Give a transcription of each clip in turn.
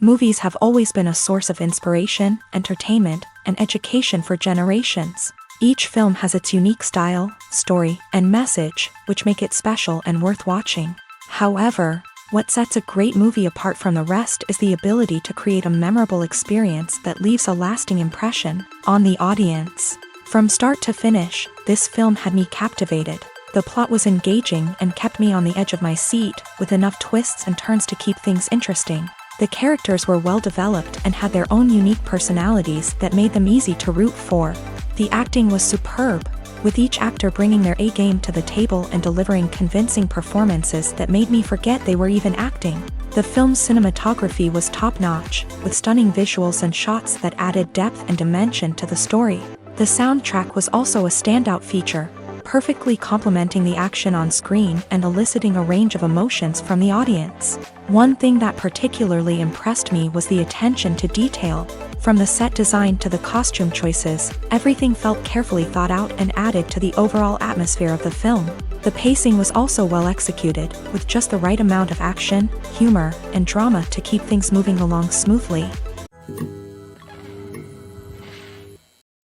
Movies have always been a source of inspiration, entertainment, and education for generations. Each film has its unique style, story, and message, which make it special and worth watching. However, what sets a great movie apart from the rest is the ability to create a memorable experience that leaves a lasting impression on the audience. From start to finish, this film had me captivated. The plot was engaging and kept me on the edge of my seat, with enough twists and turns to keep things interesting. The characters were well developed and had their own unique personalities that made them easy to root for. The acting was superb, with each actor bringing their A-game to the table and delivering convincing performances that made me forget they were even acting. The film's cinematography was top-notch, with stunning visuals and shots that added depth and dimension to the story. The soundtrack was also a standout feature, perfectly complementing the action on screen and eliciting a range of emotions from the audience. One thing that particularly impressed me was the attention to detail. From the set design to the costume choices, everything felt carefully thought out and added to the overall atmosphere of the film. The pacing was also well executed, with just the right amount of action, humor, and drama to keep things moving along smoothly.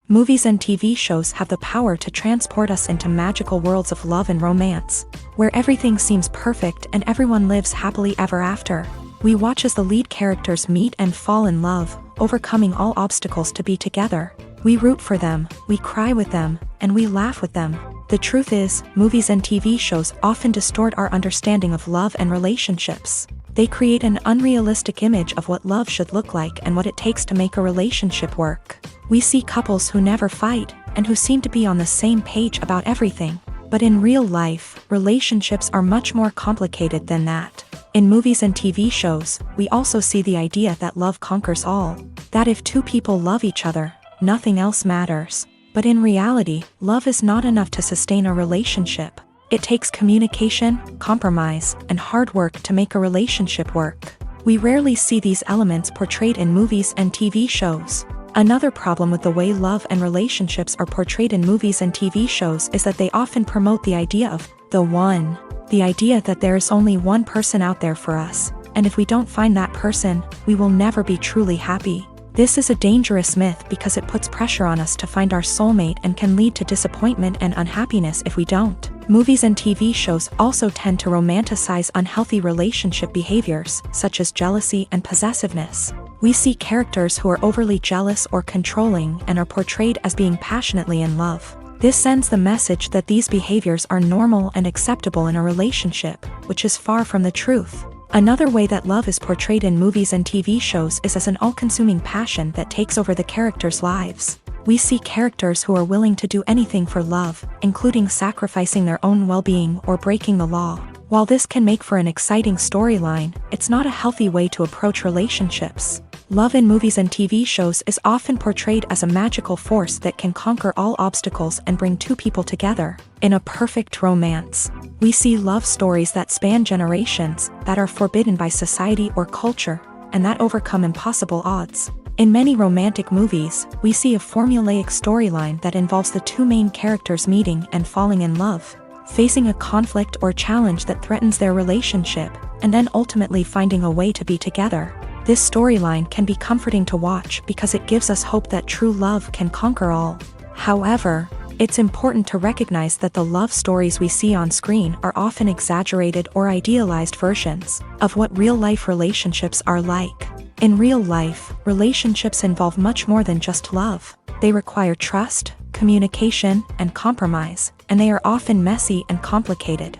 Movies and TV shows have the power to transport us into magical worlds of love and romance, where everything seems perfect and everyone lives happily ever after. We watch as the lead characters meet and fall in love, overcoming all obstacles to be together. We root for them, we cry with them, and we laugh with them. The truth is, movies and TV shows often distort our understanding of love and relationships. They create an unrealistic image of what love should look like and what it takes to make a relationship work. We see couples who never fight, and who seem to be on the same page about everything. But in real life, relationships are much more complicated than that. In movies and TV shows, we also see the idea that love conquers all. That if two people love each other, nothing else matters. But in reality, love is not enough to sustain a relationship. It takes communication, compromise, and hard work to make a relationship work. We rarely see these elements portrayed in movies and TV shows. Another problem with the way love and relationships are portrayed in movies and TV shows is that they often promote the idea of the one. The idea that there is only one person out there for us, and if we don't find that person, we will never be truly happy. This is a dangerous myth because it puts pressure on us to find our soulmate and can lead to disappointment and unhappiness if we don't. Movies and TV shows also tend to romanticize unhealthy relationship behaviors, such as jealousy and possessiveness. We see characters who are overly jealous or controlling and are portrayed as being passionately in love. This sends the message that these behaviors are normal and acceptable in a relationship, which is far from the truth. Another way that love is portrayed in movies and TV shows is as an all-consuming passion that takes over the characters' lives. We see characters who are willing to do anything for love, including sacrificing their own well-being or breaking the law. While this can make for an exciting storyline, it's not a healthy way to approach relationships. Love in movies and TV shows is often portrayed as a magical force that can conquer all obstacles and bring two people together. In a perfect romance, we see love stories that span generations, that are forbidden by society or culture, and that overcome impossible odds. In many romantic movies, we see a formulaic storyline that involves the two main characters meeting and falling in love, facing a conflict or challenge that threatens their relationship, and then ultimately finding a way to be together. This storyline can be comforting to watch because it gives us hope that true love can conquer all. However, it's important to recognize that the love stories we see on screen are often exaggerated or idealized versions of what real-life relationships are like. In real life, relationships involve much more than just love. They require trust, communication, and compromise, and they are often messy and complicated.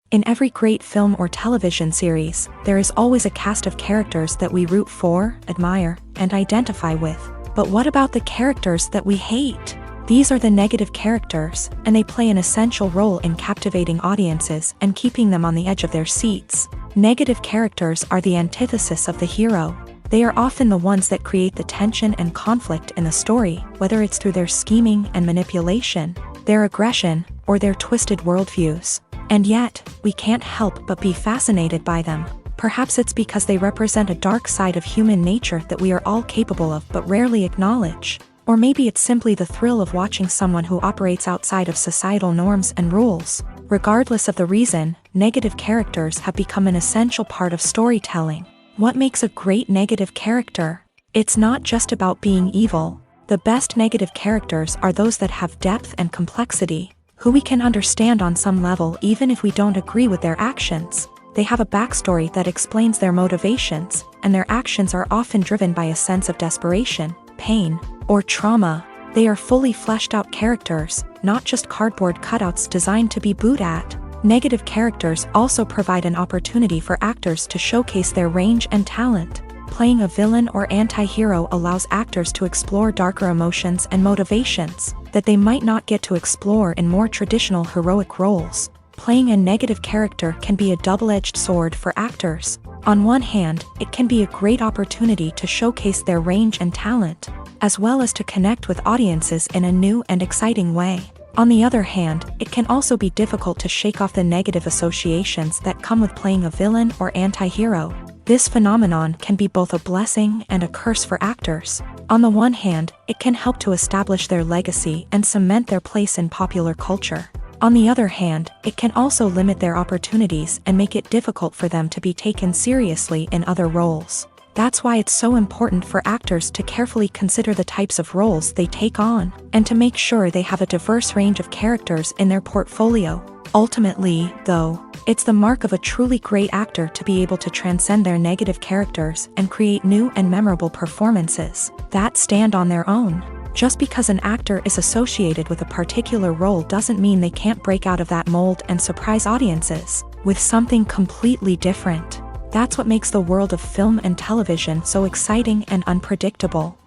In every great film or television series, there is always a cast of characters that we root for, admire, and identify with. But what about the characters that we hate? These are the negative characters, and they play an essential role in captivating audiences and keeping them on the edge of their seats. Negative characters are the antithesis of the hero. They are often the ones that create the tension and conflict in the story, whether it's through their scheming and manipulation, their aggression, or their twisted worldviews. And yet, we can't help but be fascinated by them. Perhaps it's because they represent a dark side of human nature that we are all capable of but rarely acknowledge. Or maybe it's simply the thrill of watching someone who operates outside of societal norms and rules. Regardless of the reason, negative characters have become an essential part of storytelling. What makes a great negative character? It's not just about being evil. The best negative characters are those that have depth and complexity, who we can understand on some level even if we don't agree with their actions. They have a backstory that explains their motivations, and their actions are often driven by a sense of desperation, pain, or trauma. They are fully fleshed out characters, not just cardboard cutouts designed to be booed at. Negative characters also provide an opportunity for actors to showcase their range and talent. Playing a villain or anti-hero allows actors to explore darker emotions and motivations that they might not get to explore in more traditional heroic roles. Playing a negative character can be a double-edged sword for actors. On one hand, it can be a great opportunity to showcase their range and talent, as well as to connect with audiences in a new and exciting way. On the other hand, it can also be difficult to shake off the negative associations that come with playing a villain or anti-hero. This phenomenon can be both a blessing and a curse for actors. On the one hand, it can help to establish their legacy and cement their place in popular culture. On the other hand, it can also limit their opportunities and make it difficult for them to be taken seriously in other roles. That's why it's so important for actors to carefully consider the types of roles they take on, and to make sure they have a diverse range of characters in their portfolio. Ultimately, though, it's the mark of a truly great actor to be able to transcend their negative characters and create new and memorable performances that stand on their own. Just because an actor is associated with a particular role doesn't mean they can't break out of that mold and surprise audiences with something completely different. That's what makes the world of film and television so exciting and unpredictable.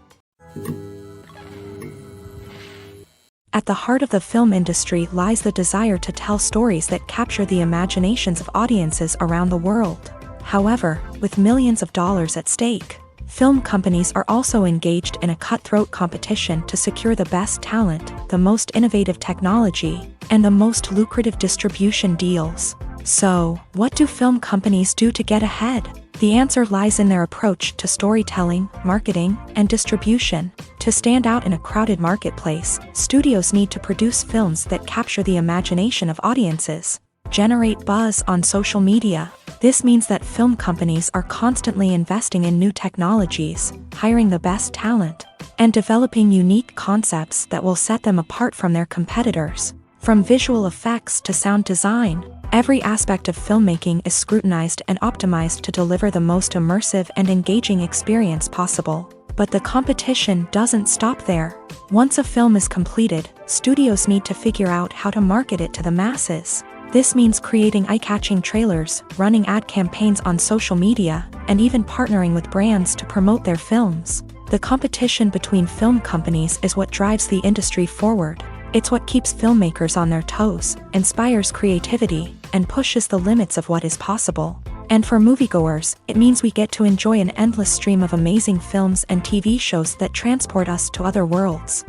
At the heart of the film industry lies the desire to tell stories that capture the imaginations of audiences around the world. However, with millions of dollars at stake, film companies are also engaged in a cutthroat competition to secure the best talent, the most innovative technology, and the most lucrative distribution deals. So, what do film companies do to get ahead? The answer lies in their approach to storytelling, marketing, and distribution. To stand out in a crowded marketplace, studios need to produce films that capture the imagination of audiences, generate buzz on social media. This means that film companies are constantly investing in new technologies, hiring the best talent, and developing unique concepts that will set them apart from their competitors. From visual effects to sound design, every aspect of filmmaking is scrutinized and optimized to deliver the most immersive and engaging experience possible. But the competition doesn't stop there. Once a film is completed, studios need to figure out how to market it to the masses. This means creating eye-catching trailers, running ad campaigns on social media, and even partnering with brands to promote their films. The competition between film companies is what drives the industry forward. It's what keeps filmmakers on their toes, inspires creativity, and pushes the limits of what is possible. And for moviegoers, it means we get to enjoy an endless stream of amazing films and TV shows that transport us to other worlds.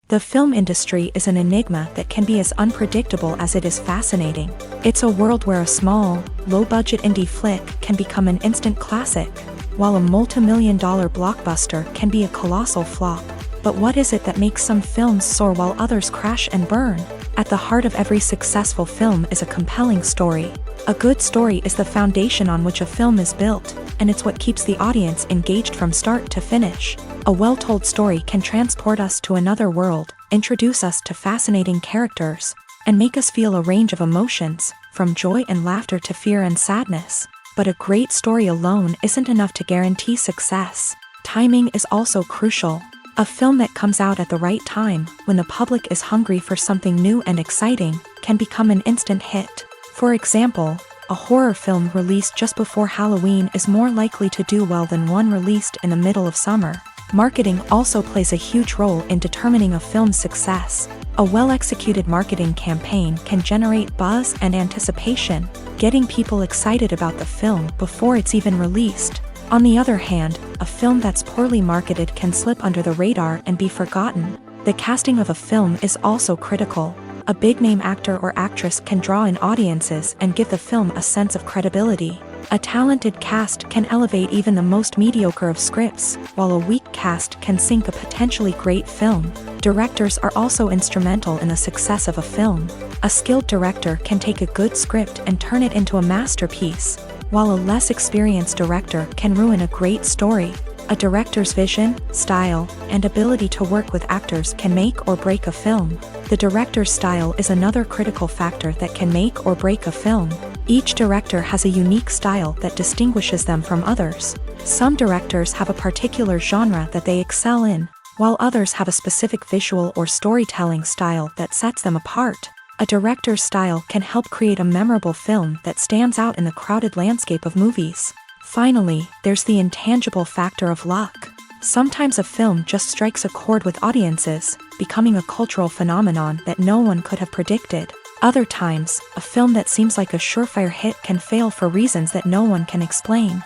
The film industry is an enigma that can be as unpredictable as it is fascinating. It's a world where a small, low-budget indie flick can become an instant classic, while a multi-million-dollar blockbuster can be a colossal flop. But what is it that makes some films soar while others crash and burn? At the heart of every successful film is a compelling story. A good story is the foundation on which a film is built, and it's what keeps the audience engaged from start to finish. A well-told story can transport us to another world, introduce us to fascinating characters, and make us feel a range of emotions, from joy and laughter to fear and sadness. But a great story alone isn't enough to guarantee success. Timing is also crucial. A film that comes out at the right time, when the public is hungry for something new and exciting, can become an instant hit. For example, a horror film released just before Halloween is more likely to do well than one released in the middle of summer. Marketing also plays a huge role in determining a film's success. A well-executed marketing campaign can generate buzz and anticipation, getting people excited about the film before it's even released. On the other hand, a film that's poorly marketed can slip under the radar and be forgotten. The casting of a film is also critical. A big-name actor or actress can draw in audiences and give the film a sense of credibility. A talented cast can elevate even the most mediocre of scripts, while a weak cast can sink a potentially great film. Directors are also instrumental in the success of a film. A skilled director can take a good script and turn it into a masterpiece, while a less experienced director can ruin a great story. A director's vision, style, and ability to work with actors can make or break a film. The director's style is another critical factor that can make or break a film. Each director has a unique style that distinguishes them from others. Some directors have a particular genre that they excel in, while others have a specific visual or storytelling style that sets them apart. A director's style can help create a memorable film that stands out in the crowded landscape of movies. Finally, there's the intangible factor of luck. Sometimes a film just strikes a chord with audiences, becoming a cultural phenomenon that no one could have predicted. Other times, a film that seems like a surefire hit can fail for reasons that no one can explain.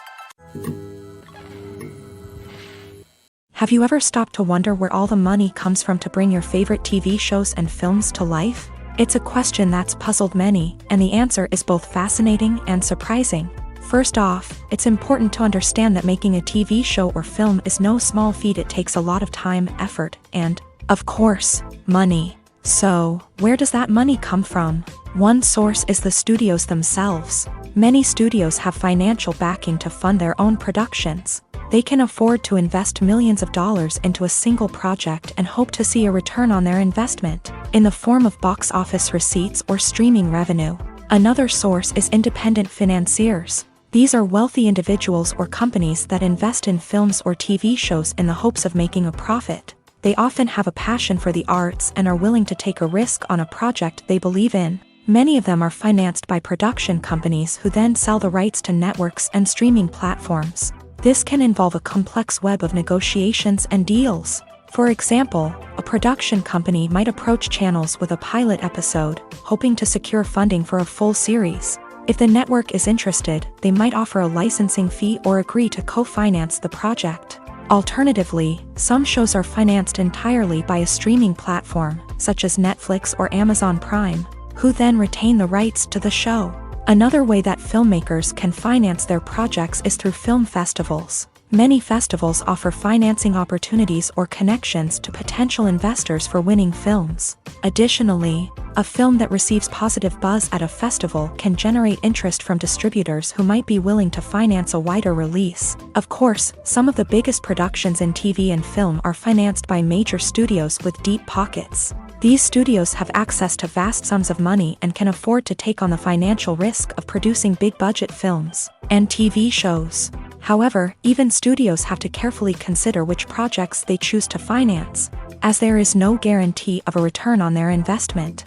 Have you ever stopped to wonder where all the money comes from to bring your favorite TV shows and films to life? It's a question that's puzzled many, and the answer is both fascinating and surprising. First off, it's important to understand that making a TV show or film is no small feat. It takes a lot of time, effort, and, of course, money. So, where does that money come from? One source is the studios themselves. Many studios have financial backing to fund their own productions. They can afford to invest millions of dollars into a single project and hope to see a return on their investment, in the form of box office receipts or streaming revenue. Another source is independent financiers. These are wealthy individuals or companies that invest in films or TV shows in the hopes of making a profit. They often have a passion for the arts and are willing to take a risk on a project they believe in. Many of them are financed by production companies who then sell the rights to networks and streaming platforms. This can involve a complex web of negotiations and deals. For example, a production company might approach channels with a pilot episode, hoping to secure funding for a full series. If the network is interested, they might offer a licensing fee or agree to co-finance the project. Alternatively, some shows are financed entirely by a streaming platform, such as Netflix or Amazon Prime, who then retain the rights to the show. Another way that filmmakers can finance their projects is through film festivals. Many festivals offer financing opportunities or connections to potential investors for winning films. Additionally, a film that receives positive buzz at a festival can generate interest from distributors who might be willing to finance a wider release. Of course, some of the biggest productions in TV and film are financed by major studios with deep pockets. These studios have access to vast sums of money and can afford to take on the financial risk of producing big-budget films and TV shows. However, even studios have to carefully consider which projects they choose to finance, as there is no guarantee of a return on their investment.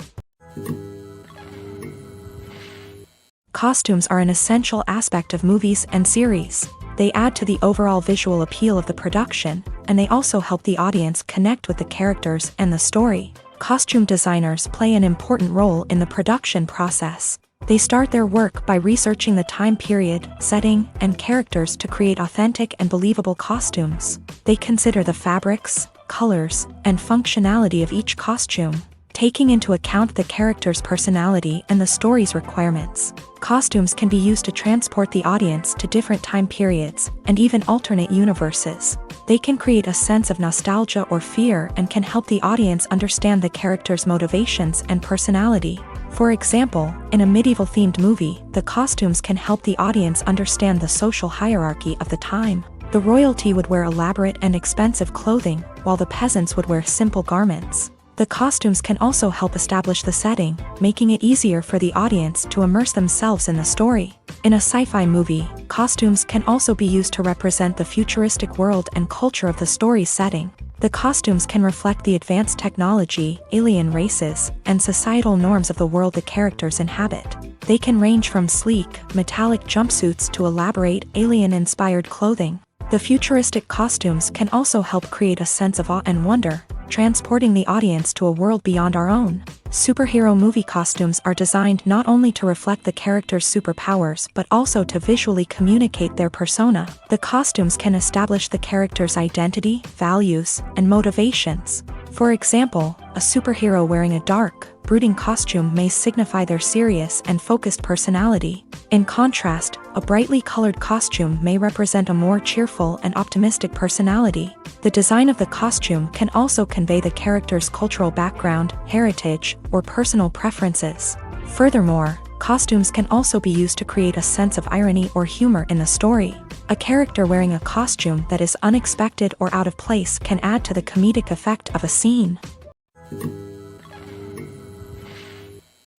Costumes are an essential aspect of movies and series. They add to the overall visual appeal of the production, and they also help the audience connect with the characters and the story. Costume designers play an important role in the production process. They start their work by researching the time period, setting, and characters to create authentic and believable costumes. They consider the fabrics, colors, and functionality of each costume, taking into account the character's personality and the story's requirements. Costumes can be used to transport the audience to different time periods, and even alternate universes. They can create a sense of nostalgia or fear and can help the audience understand the character's motivations and personality. For example, in a medieval-themed movie, the costumes can help the audience understand the social hierarchy of the time. The royalty would wear elaborate and expensive clothing, while the peasants would wear simple garments. The costumes can also help establish the setting, making it easier for the audience to immerse themselves in the story. In a sci-fi movie, costumes can also be used to represent the futuristic world and culture of the story's setting. The costumes can reflect the advanced technology, alien races, and societal norms of the world the characters inhabit. They can range from sleek, metallic jumpsuits to elaborate, alien-inspired clothing. The futuristic costumes can also help create a sense of awe and wonder, transporting the audience to a world beyond our own. Superhero movie costumes are designed not only to reflect the character's superpowers but also to visually communicate their persona. The costumes can establish the character's identity, values, and motivations. For example, a superhero wearing a dark, brooding costume may signify their serious and focused personality. In contrast, a brightly colored costume may represent a more cheerful and optimistic personality. The design of the costume can also convey the character's cultural background, heritage, or personal preferences. Furthermore, costumes can also be used to create a sense of irony or humor in the story. A character wearing a costume that is unexpected or out of place can add to the comedic effect of a scene.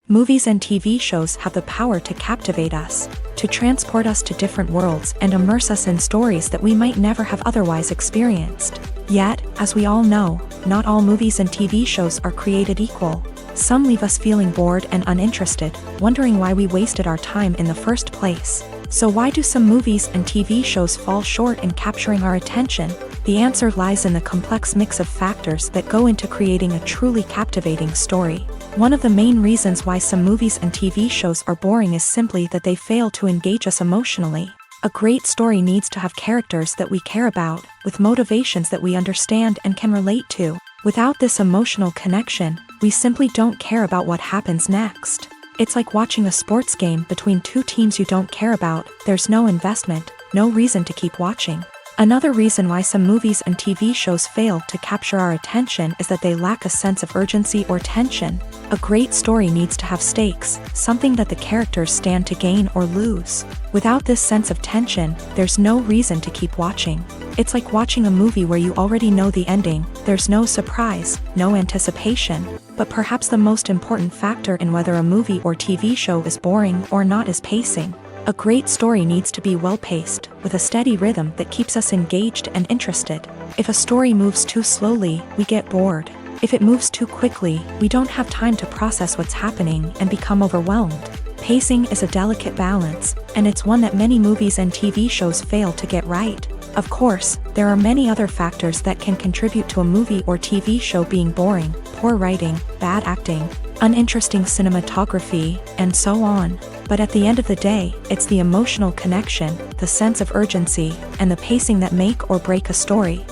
Movies and TV shows have the power to captivate us, to transport us to different worlds and immerse us in stories that we might never have otherwise experienced. Yet, as we all know, not all movies and TV shows are created equal. Some leave us feeling bored and uninterested, wondering why we wasted our time in the first place. So why do some movies and TV shows fall short in capturing our attention? The answer lies in the complex mix of factors that go into creating a truly captivating story. One of the main reasons why some movies and TV shows are boring is simply that they fail to engage us emotionally. A great story needs to have characters that we care about, with motivations that we understand and can relate to. Without this emotional connection, we simply don't care about what happens next. It's like watching a sports game between two teams you don't care about. There's no investment, no reason to keep watching. Another reason why some movies and TV shows fail to capture our attention is that they lack a sense of urgency or tension. A great story needs to have stakes, something that the characters stand to gain or lose. Without this sense of tension, there's no reason to keep watching. It's like watching a movie where you already know the ending. There's no surprise, no anticipation. But perhaps the most important factor in whether a movie or TV show is boring or not is pacing. A great story needs to be well-paced, with a steady rhythm that keeps us engaged and interested. If a story moves too slowly, we get bored. If it moves too quickly, we don't have time to process what's happening and become overwhelmed. Pacing is a delicate balance, and it's one that many movies and TV shows fail to get right. Of course, there are many other factors that can contribute to a movie or TV show being boring: poor writing, bad acting, uninteresting cinematography, and so on. But at the end of the day, it's the emotional connection, the sense of urgency, and the pacing that make or break a story.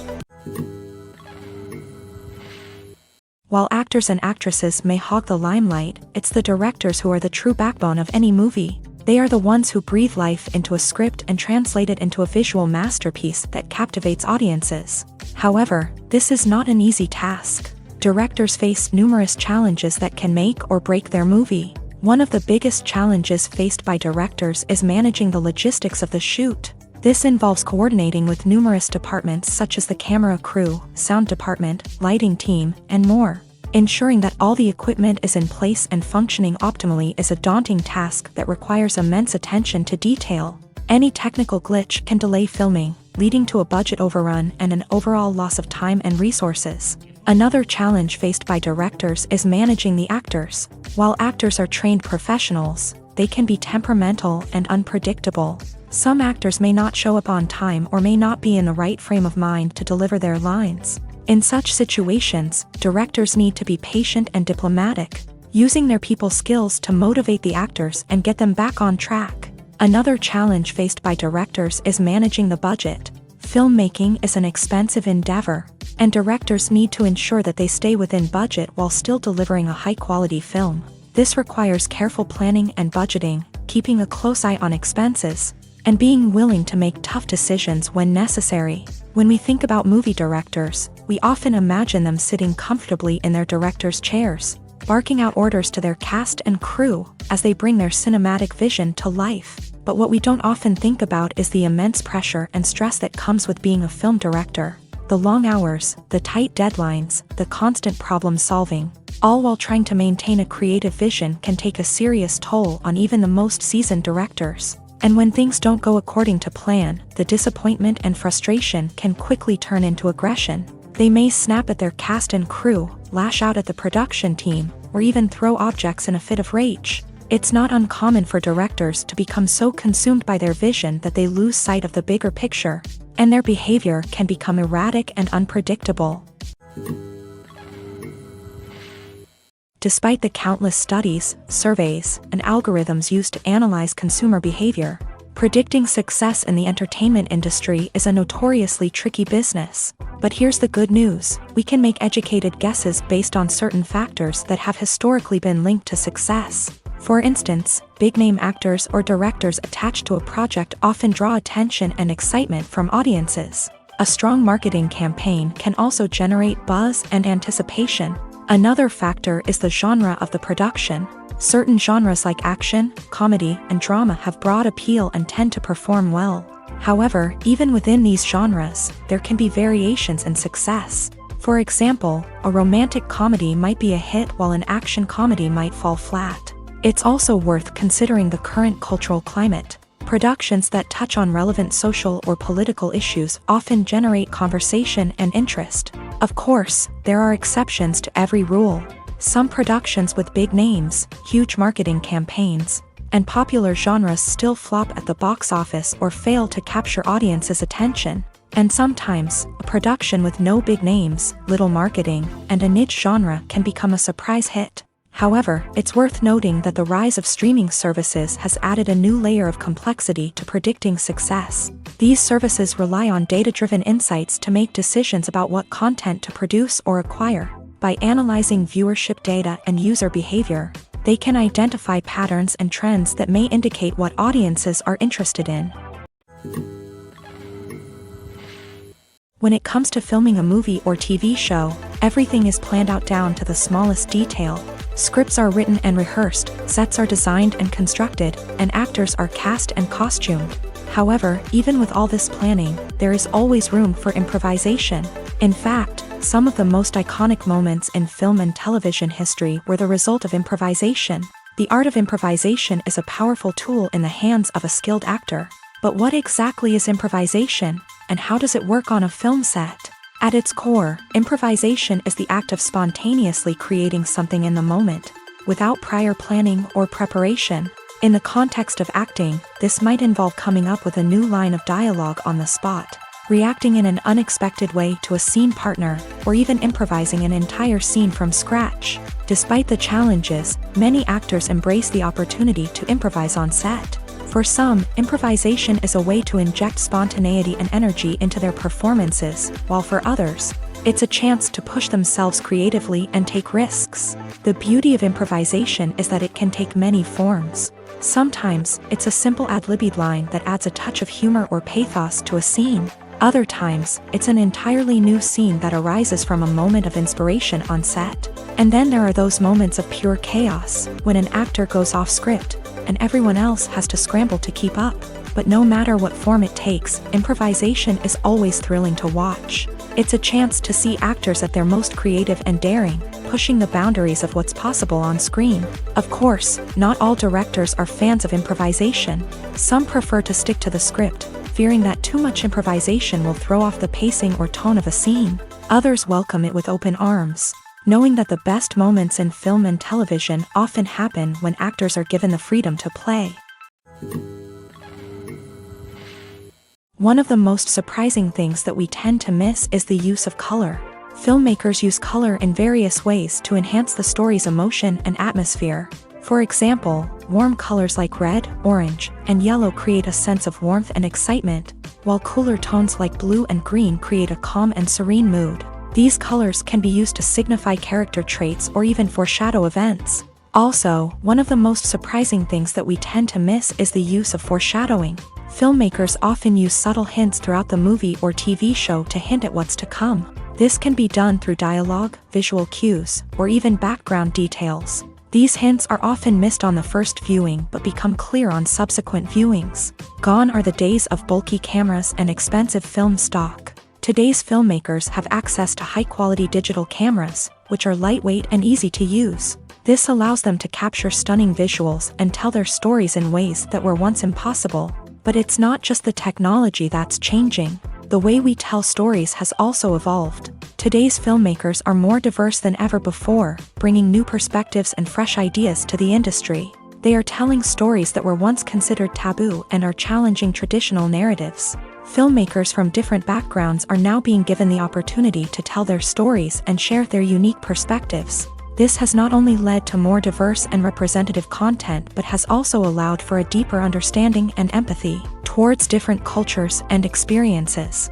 While actors and actresses may hog the limelight, it's the directors who are the true backbone of any movie. They are the ones who breathe life into a script and translate it into a visual masterpiece that captivates audiences. However, this is not an easy task. Directors face numerous challenges that can make or break their movie. One of the biggest challenges faced by directors is managing the logistics of the shoot. This involves coordinating with numerous departments such as the camera crew, sound department, lighting team, and more. Ensuring that all the equipment is in place and functioning optimally is a daunting task that requires immense attention to detail. Any technical glitch can delay filming, leading to a budget overrun and an overall loss of time and resources. Another challenge faced by directors is managing the actors. While actors are trained professionals, they can be temperamental and unpredictable. Some actors may not show up on time or may not be in the right frame of mind to deliver their lines. In such situations, directors need to be patient and diplomatic, using their people skills to motivate the actors and get them back on track. Another challenge faced by directors is managing the budget. Filmmaking is an expensive endeavor, and directors need to ensure that they stay within budget while still delivering a high-quality film. This requires careful planning and budgeting, keeping a close eye on expenses, and being willing to make tough decisions when necessary. When we think about movie directors, we often imagine them sitting comfortably in their director's chairs, barking out orders to their cast and crew as they bring their cinematic vision to life. But what we don't often think about is the immense pressure and stress that comes with being a film director. The long hours, the tight deadlines, the constant problem solving, all while trying to maintain a creative vision can take a serious toll on even the most seasoned directors. And when things don't go according to plan, the disappointment and frustration can quickly turn into aggression. They may snap at their cast and crew, lash out at the production team, or even throw objects in a fit of rage. It's not uncommon for directors to become so consumed by their vision that they lose sight of the bigger picture, and their behavior can become erratic and unpredictable. Despite the countless studies, surveys, and algorithms used to analyze consumer behavior, predicting success in the entertainment industry is a notoriously tricky business. But here's the good news: we can make educated guesses based on certain factors that have historically been linked to success. For instance, big-name actors or directors attached to a project often draw attention and excitement from audiences. A strong marketing campaign can also generate buzz and anticipation. Another factor is the genre of the production. Certain genres like action, comedy, and drama have broad appeal and tend to perform well. However, even within these genres, there can be variations in success. For example, a romantic comedy might be a hit while an action comedy might fall flat. It's also worth considering the current cultural climate. Productions that touch on relevant social or political issues often generate conversation and interest. Of course, there are exceptions to every rule. Some productions with big names, huge marketing campaigns, and popular genres still flop at the box office or fail to capture audiences' attention. And sometimes, a production with no big names, little marketing, and a niche genre can become a surprise hit. However, it's worth noting that the rise of streaming services has added a new layer of complexity to predicting success. These services rely on data-driven insights to make decisions about what content to produce or acquire. By analyzing viewership data and user behavior, they can identify patterns and trends that may indicate what audiences are interested in. When it comes to filming a movie or TV show, everything is planned out down to the smallest detail. Scripts are written and rehearsed, sets are designed and constructed, and actors are cast and costumed. However, even with all this planning, there is always room for improvisation. In fact, some of the most iconic moments in film and television history were the result of improvisation. The art of improvisation is a powerful tool in the hands of a skilled actor. But what exactly is improvisation, and how does it work on a film set? At its core, improvisation is the act of spontaneously creating something in the moment, without prior planning or preparation. In the context of acting, this might involve coming up with a new line of dialogue on the spot, reacting in an unexpected way to a scene partner, or even improvising an entire scene from scratch. Despite the challenges, many actors embrace the opportunity to improvise on set. For some, improvisation is a way to inject spontaneity and energy into their performances, while for others, it's a chance to push themselves creatively and take risks. The beauty of improvisation is that it can take many forms. Sometimes, it's a simple ad-libbed line that adds a touch of humor or pathos to a scene. Other times, it's an entirely new scene that arises from a moment of inspiration on set. And then there are those moments of pure chaos, when an actor goes off script, and everyone else has to scramble to keep up. But no matter what form it takes, improvisation is always thrilling to watch. It's a chance to see actors at their most creative and daring, pushing the boundaries of what's possible on screen. Of course, not all directors are fans of improvisation. Some prefer to stick to the script, fearing that too much improvisation will throw off the pacing or tone of a scene. Others welcome it with open arms, knowing that the best moments in film and television often happen when actors are given the freedom to play. One of the most surprising things that we tend to miss is the use of color. Filmmakers use color in various ways to enhance the story's emotion and atmosphere. For example, warm colors like red, orange, and yellow create a sense of warmth and excitement, while cooler tones like blue and green create a calm and serene mood. These colors can be used to signify character traits or even foreshadow events. Also, one of the most surprising things that we tend to miss is the use of foreshadowing. Filmmakers often use subtle hints throughout the movie or TV show to hint at what's to come. This can be done through dialogue, visual cues, or even background details. These hints are often missed on the first viewing but become clear on subsequent viewings. Gone are the days of bulky cameras and expensive film stock. Today's filmmakers have access to high-quality digital cameras, which are lightweight and easy to use. This allows them to capture stunning visuals and tell their stories in ways that were once impossible. But it's not just the technology that's changing. The way we tell stories has also evolved. Today's filmmakers are more diverse than ever before, bringing new perspectives and fresh ideas to the industry. They are telling stories that were once considered taboo and are challenging traditional narratives. Filmmakers from different backgrounds are now being given the opportunity to tell their stories and share their unique perspectives. This has not only led to more diverse and representative content but has also allowed for a deeper understanding and empathy towards different cultures and experiences.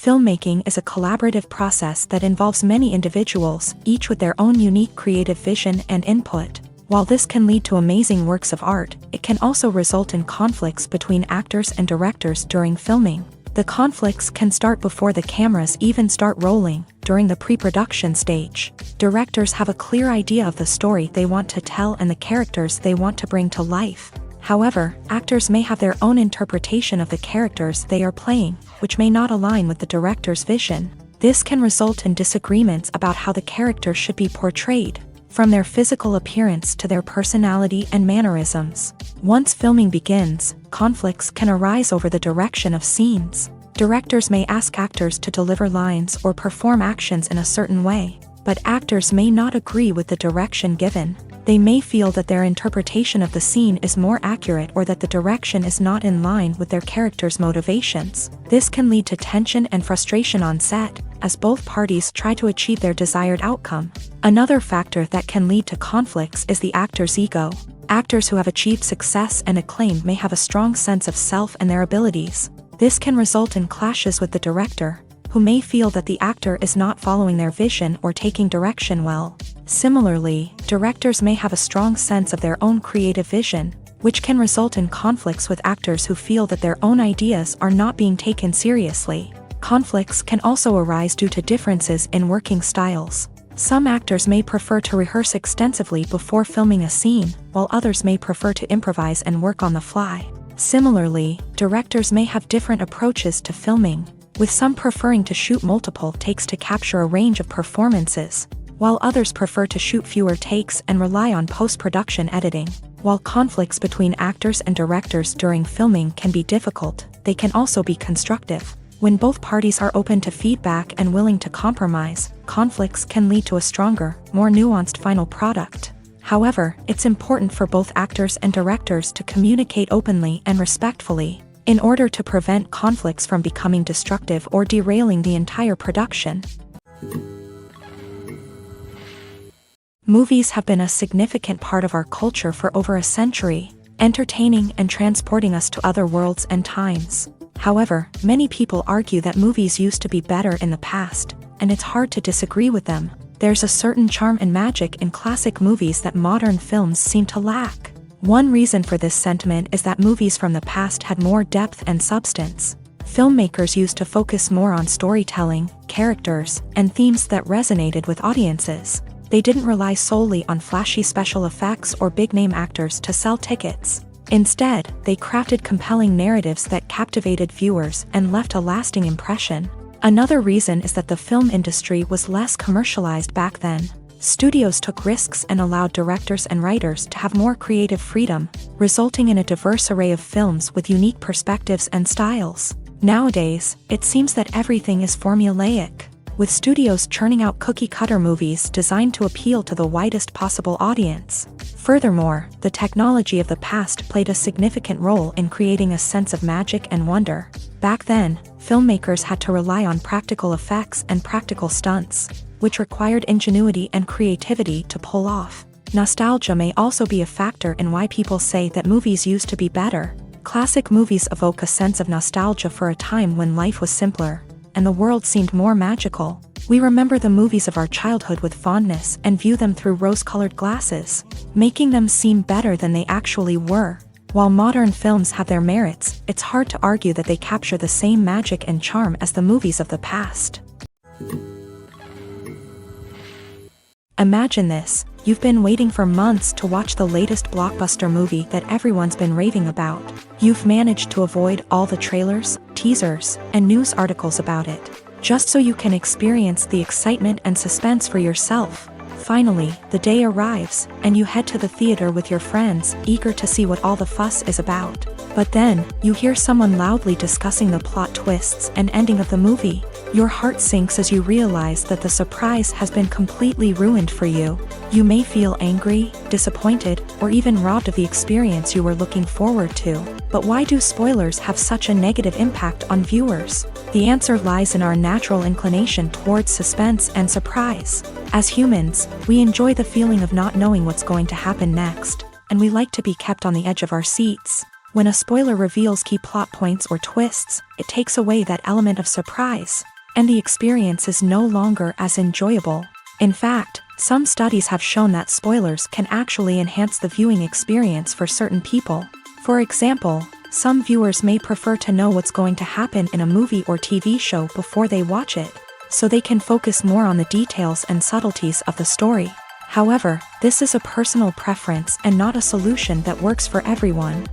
Filmmaking is a collaborative process that involves many individuals, each with their own unique creative vision and input. While this can lead to amazing works of art, it can also result in conflicts between actors and directors during filming. The conflicts can start before the cameras even start rolling, during the pre-production stage. Directors have a clear idea of the story they want to tell and the characters they want to bring to life. However, actors may have their own interpretation of the characters they are playing, which may not align with the director's vision. This can result in disagreements about how the characters should be portrayed, from their physical appearance to their personality and mannerisms. Once filming begins, conflicts can arise over the direction of scenes. Directors may ask actors to deliver lines or perform actions in a certain way, but actors may not agree with the direction given. They may feel that their interpretation of the scene is more accurate or that the direction is not in line with their character's motivations. This can lead to tension and frustration on set, as both parties try to achieve their desired outcome. Another factor that can lead to conflicts is the actor's ego. Actors who have achieved success and acclaim may have a strong sense of self and their abilities. This can result in clashes with the director, who may feel that the actor is not following their vision or taking direction well. Similarly, directors may have a strong sense of their own creative vision, which can result in conflicts with actors who feel that their own ideas are not being taken seriously. Conflicts can also arise due to differences in working styles. Some actors may prefer to rehearse extensively before filming a scene, while others may prefer to improvise and work on the fly. Similarly, directors may have different approaches to filming, with some preferring to shoot multiple takes to capture a range of performances, while others prefer to shoot fewer takes and rely on post-production editing. While conflicts between actors and directors during filming can be difficult, they can also be constructive. When both parties are open to feedback and willing to compromise, conflicts can lead to a stronger, more nuanced final product. However, it's important for both actors and directors to communicate openly and respectfully, in order to prevent conflicts from becoming destructive or derailing the entire production. Movies have been a significant part of our culture for over a century, entertaining and transporting us to other worlds and times. However, many people argue that movies used to be better in the past, and it's hard to disagree with them. There's a certain charm and magic in classic movies that modern films seem to lack. One reason for this sentiment is that movies from the past had more depth and substance. Filmmakers used to focus more on storytelling, characters, and themes that resonated with audiences. They didn't rely solely on flashy special effects or big-name actors to sell tickets. Instead, they crafted compelling narratives that captivated viewers and left a lasting impression. Another reason is that the film industry was less commercialized back then. Studios took risks and allowed directors and writers to have more creative freedom, resulting in a diverse array of films with unique perspectives and styles. Nowadays, it seems that everything is formulaic, with studios churning out cookie-cutter movies designed to appeal to the widest possible audience. Furthermore, the technology of the past played a significant role in creating a sense of magic and wonder. Back then, filmmakers had to rely on practical effects and practical stunts, which required ingenuity and creativity to pull off. Nostalgia may also be a factor in why people say that movies used to be better. Classic movies evoke a sense of nostalgia for a time when life was simpler, and the world seemed more magical. We remember the movies of our childhood with fondness and view them through rose-colored glasses, making them seem better than they actually were. While modern films have their merits, it's hard to argue that they capture the same magic and charm as the movies of the past. Imagine this: you've been waiting for months to watch the latest blockbuster movie that everyone's been raving about. You've managed to avoid all the trailers, teasers, and news articles about it, just so you can experience the excitement and suspense for yourself. Finally, the day arrives, and you head to the theater with your friends, eager to see what all the fuss is about. But then, you hear someone loudly discussing the plot twists and ending of the movie. Your heart sinks as you realize that the surprise has been completely ruined for you. You may feel angry, disappointed, or even robbed of the experience you were looking forward to. But why do spoilers have such a negative impact on viewers? The answer lies in our natural inclination towards suspense and surprise. As humans, we enjoy the feeling of not knowing what's going to happen next, and we like to be kept on the edge of our seats. When a spoiler reveals key plot points or twists, it takes away that element of surprise. and the experience is no longer as enjoyable. In fact, some studies have shown that spoilers can actually enhance the viewing experience for certain people. For example, some viewers may prefer to know what's going to happen in a movie or TV show before they watch it, so they can focus more on the details and subtleties of the story. However, this is a personal preference and not a solution that works for everyone.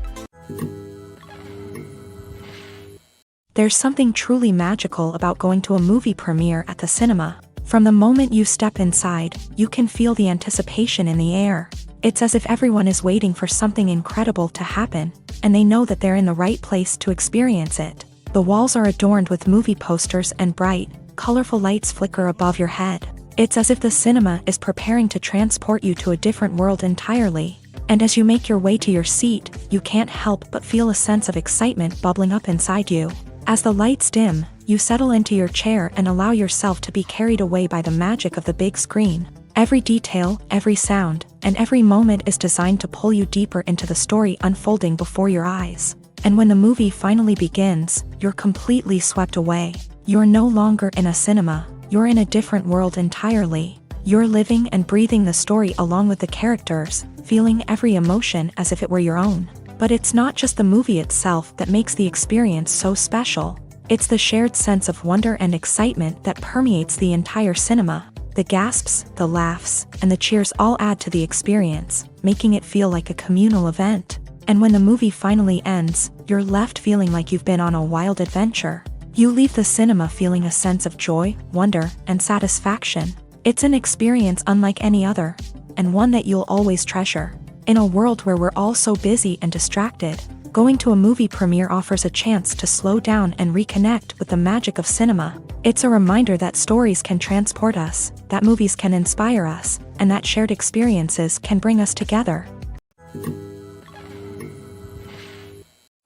There's something truly magical about going to a movie premiere at the cinema. From the moment you step inside, you can feel the anticipation in the air. It's as if everyone is waiting for something incredible to happen, and they know that they're in the right place to experience it. The walls are adorned with movie posters and bright, colorful lights flicker above your head. It's as if the cinema is preparing to transport you to a different world entirely. And as you make your way to your seat, you can't help but feel a sense of excitement bubbling up inside you. As the lights dim, you settle into your chair and allow yourself to be carried away by the magic of the big screen. Every detail, every sound, and every moment is designed to pull you deeper into the story unfolding before your eyes. And when the movie finally begins, you're completely swept away. You're no longer in a cinema, you're in a different world entirely. You're living and breathing the story along with the characters, feeling every emotion as if it were your own. But it's not just the movie itself that makes the experience so special. It's the shared sense of wonder and excitement that permeates the entire cinema. The gasps, the laughs, and the cheers all add to the experience, making it feel like a communal event. And when the movie finally ends, you're left feeling like you've been on a wild adventure. You leave the cinema feeling a sense of joy, wonder, and satisfaction. It's an experience unlike any other, and one that you'll always treasure. In a world where we're all so busy and distracted, going to a movie premiere offers a chance to slow down and reconnect with the magic of cinema. It's a reminder that stories can transport us, that movies can inspire us, and that shared experiences can bring us together.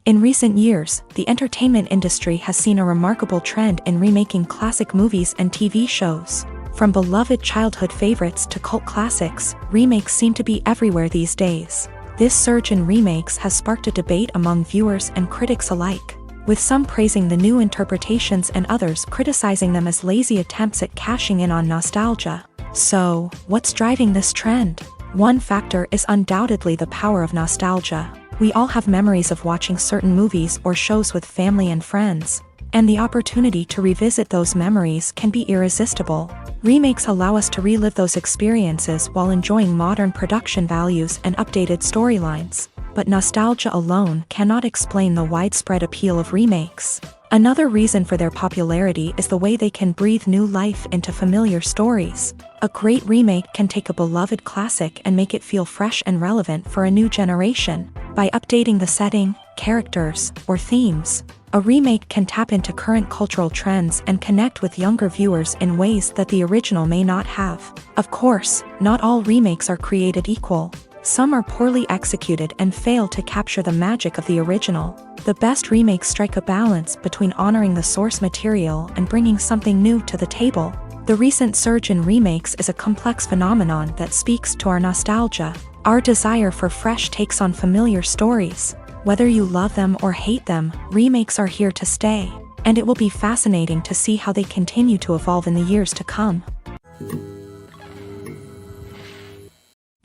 In recent years, the entertainment industry has seen a remarkable trend in remaking classic movies and TV shows. From beloved childhood favorites to cult classics, remakes seem to be everywhere these days. This surge in remakes has sparked a debate among viewers and critics alike, with some praising the new interpretations and others criticizing them as lazy attempts at cashing in on nostalgia. So, what's driving this trend? One factor is undoubtedly the power of nostalgia. We all have memories of watching certain movies or shows with family and friends, and the opportunity to revisit those memories can be irresistible. Remakes allow us to relive those experiences while enjoying modern production values and updated storylines. But nostalgia alone cannot explain the widespread appeal of remakes. Another reason for their popularity is the way they can breathe new life into familiar stories. A great remake can take a beloved classic and make it feel fresh and relevant for a new generation. By updating the setting, characters, or themes, a remake can tap into current cultural trends and connect with younger viewers in ways that the original may not have. Of course, not all remakes are created equal. Some are poorly executed and fail to capture the magic of the original. The best remakes strike a balance between honoring the source material and bringing something new to the table. The recent surge in remakes is a complex phenomenon that speaks to our nostalgia, our desire for fresh takes on familiar stories. Whether you love them or hate them, remakes are here to stay, and it will be fascinating to see how they continue to evolve in the years to come.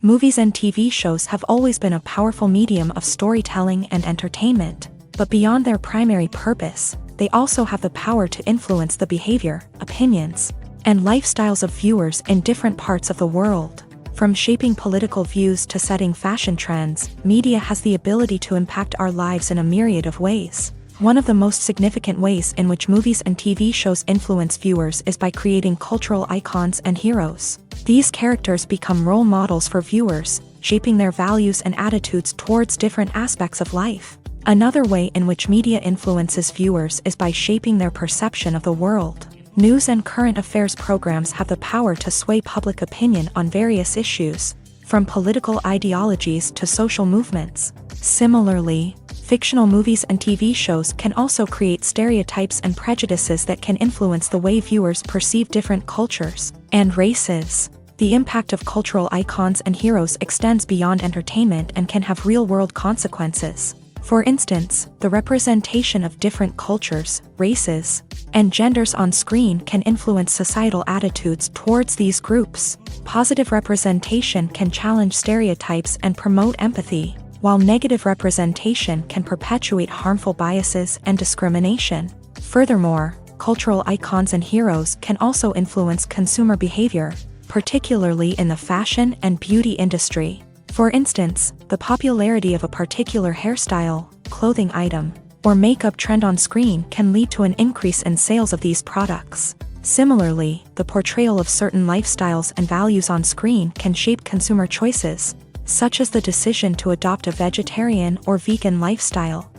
Movies and TV shows have always been a powerful medium of storytelling and entertainment, but beyond their primary purpose, they also have the power to influence the behavior, opinions, and lifestyles of viewers in different parts of the world. From shaping political views to setting fashion trends, media has the ability to impact our lives in a myriad of ways. One of the most significant ways in which movies and TV shows influence viewers is by creating cultural icons and heroes. These characters become role models for viewers, shaping their values and attitudes towards different aspects of life. Another way in which media influences viewers is by shaping their perception of the world. News and current affairs programs have the power to sway public opinion on various issues, from political ideologies to social movements. Similarly, fictional movies and TV shows can also create stereotypes and prejudices that can influence the way viewers perceive different cultures and races. The impact of cultural icons and heroes extends beyond entertainment and can have real-world consequences. For instance, the representation of different cultures, races, and genders on screen can influence societal attitudes towards these groups. Positive representation can challenge stereotypes and promote empathy, while negative representation can perpetuate harmful biases and discrimination. Furthermore, cultural icons and heroes can also influence consumer behavior, particularly in the fashion and beauty industry. For instance, the popularity of a particular hairstyle, clothing item, or makeup trend on screen can lead to an increase in sales of these products. Similarly, the portrayal of certain lifestyles and values on screen can shape consumer choices, such as the decision to adopt a vegetarian or vegan lifestyle.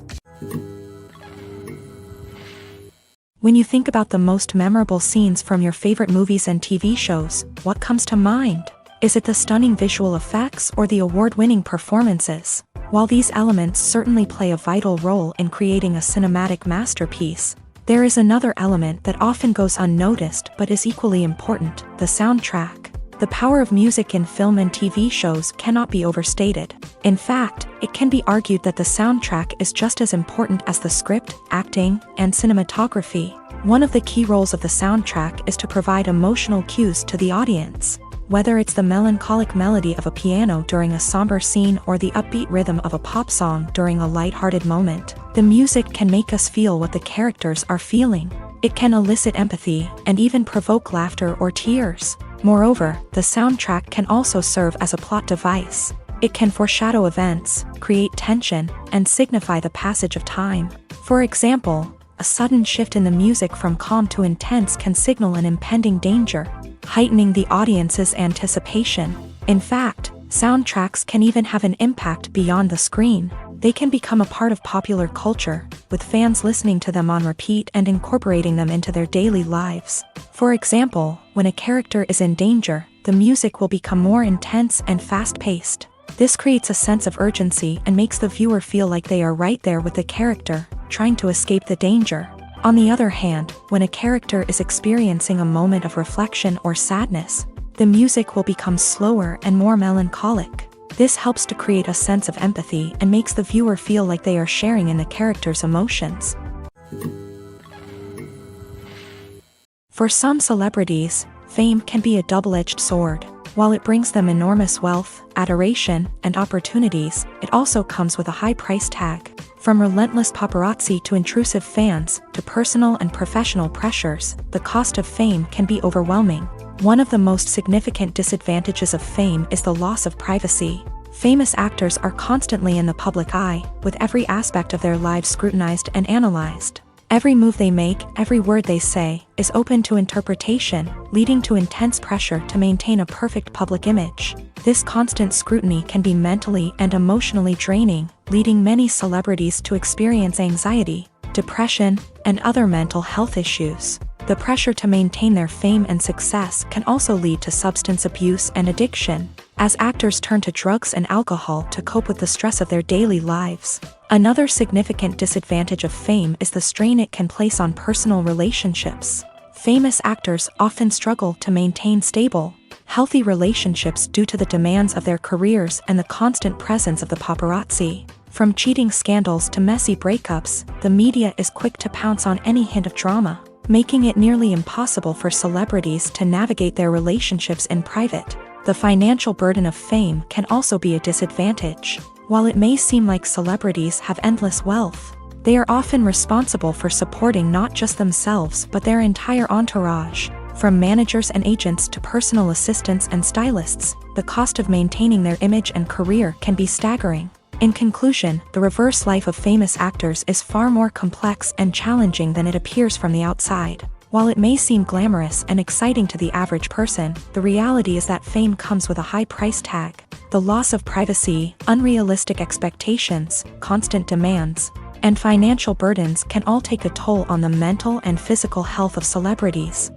When you think about the most memorable scenes from your favorite movies and TV shows, what comes to mind? Is it the stunning visual effects or the award-winning performances? While these elements certainly play a vital role in creating a cinematic masterpiece, there is another element that often goes unnoticed but is equally important: the soundtrack. The power of music in film and TV shows cannot be overstated. In fact, it can be argued that the soundtrack is just as important as the script, acting, and cinematography. One of the key roles of the soundtrack is to provide emotional cues to the audience. Whether it's the melancholic melody of a piano during a somber scene or the upbeat rhythm of a pop song during a light-hearted moment, the music can make us feel what the characters are feeling. It can elicit empathy and even provoke laughter or tears. Moreover, the soundtrack can also serve as a plot device. It can foreshadow events, create tension, and signify the passage of time. For example, a sudden shift in the music from calm to intense can signal an impending danger, heightening the audience's anticipation. In fact, soundtracks can even have an impact beyond the screen. They can become a part of popular culture, with fans listening to them on repeat and incorporating them into their daily lives. For example, when a character is in danger, the music will become more intense and fast-paced. This creates a sense of urgency and makes the viewer feel like they are right there with the character, trying to escape the danger. On the other hand, when a character is experiencing a moment of reflection or sadness, the music will become slower and more melancholic. This helps to create a sense of empathy and makes the viewer feel like they are sharing in the character's emotions. For some celebrities, fame can be a double-edged sword. While it brings them enormous wealth, adoration, and opportunities, it also comes with a high price tag. From relentless paparazzi to intrusive fans, to personal and professional pressures, the cost of fame can be overwhelming. One of the most significant disadvantages of fame is the loss of privacy. Famous actors are constantly in the public eye, with every aspect of their lives scrutinized and analyzed. Every move they make, every word they say, is open to interpretation, leading to intense pressure to maintain a perfect public image. This constant scrutiny can be mentally and emotionally draining, leading many celebrities to experience anxiety, depression, and other mental health issues. The pressure to maintain their fame and success can also lead to substance abuse and addiction, as actors turn to drugs and alcohol to cope with the stress of their daily lives. Another significant disadvantage of fame is the strain it can place on personal relationships. Famous actors often struggle to maintain stable, healthy relationships due to the demands of their careers and the constant presence of the paparazzi. From cheating scandals to messy breakups, the media is quick to pounce on any hint of drama, making it nearly impossible for celebrities to navigate their relationships in private. The financial burden of fame can also be a disadvantage. While it may seem like celebrities have endless wealth, they are often responsible for supporting not just themselves but their entire entourage. From managers and agents to personal assistants and stylists, the cost of maintaining their image and career can be staggering. In conclusion, the reverse life of famous actors is far more complex and challenging than it appears from the outside. While it may seem glamorous and exciting to the average person, the reality is that fame comes with a high price tag. The loss of privacy, unrealistic expectations, constant demands, and financial burdens can all take a toll on the mental and physical health of celebrities.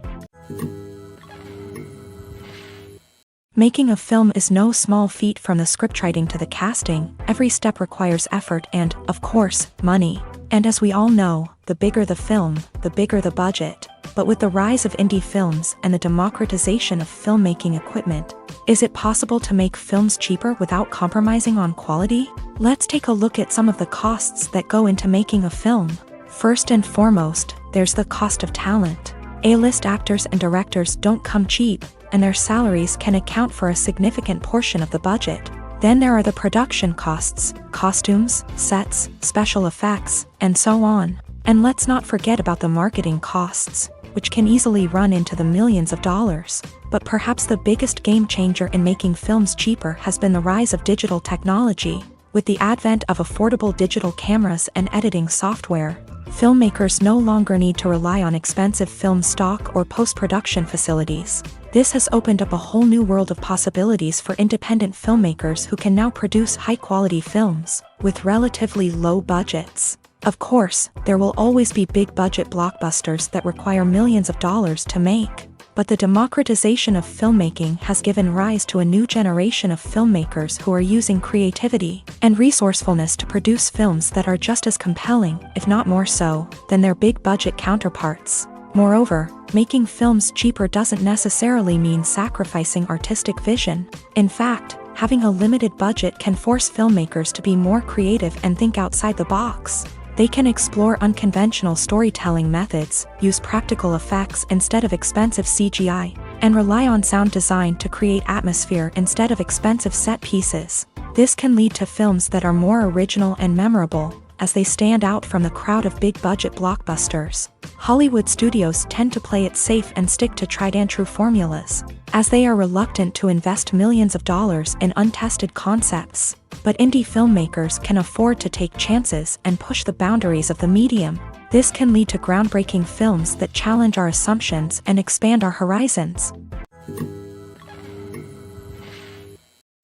Making a film is no small feat. From the scriptwriting to the casting, every step requires effort and, of course, money. And as we all know, the bigger the film, the bigger the budget. But with the rise of indie films and the democratization of filmmaking equipment, is it possible to make films cheaper without compromising on quality? Let's take a look at some of the costs that go into making a film. First and foremost, there's the cost of talent. A-list actors and directors don't come cheap, and their salaries can account for a significant portion of the budget. Then there are the production costs, costumes, sets, special effects, and so on. And let's not forget about the marketing costs, which can easily run into the millions of dollars. But perhaps the biggest game changer in making films cheaper has been the rise of digital technology. With the advent of affordable digital cameras and editing software, filmmakers no longer need to rely on expensive film stock or post-production facilities. This has opened up a whole new world of possibilities for independent filmmakers who can now produce high-quality films with relatively low budgets. Of course, there will always be big-budget blockbusters that require millions of dollars to make. But the democratization of filmmaking has given rise to a new generation of filmmakers who are using creativity and resourcefulness to produce films that are just as compelling, if not more so, than their big-budget counterparts. Moreover, making films cheaper doesn't necessarily mean sacrificing artistic vision. In fact, having a limited budget can force filmmakers to be more creative and think outside the box. They can explore unconventional storytelling methods, use practical effects instead of expensive CGI, and rely on sound design to create atmosphere instead of expensive set pieces. This can lead to films that are more original and memorable, as they stand out from the crowd of big-budget blockbusters. Hollywood studios tend to play it safe and stick to tried-and-true formulas, as they are reluctant to invest millions of dollars in untested concepts. But indie filmmakers can afford to take chances and push the boundaries of the medium. This can lead to groundbreaking films that challenge our assumptions and expand our horizons.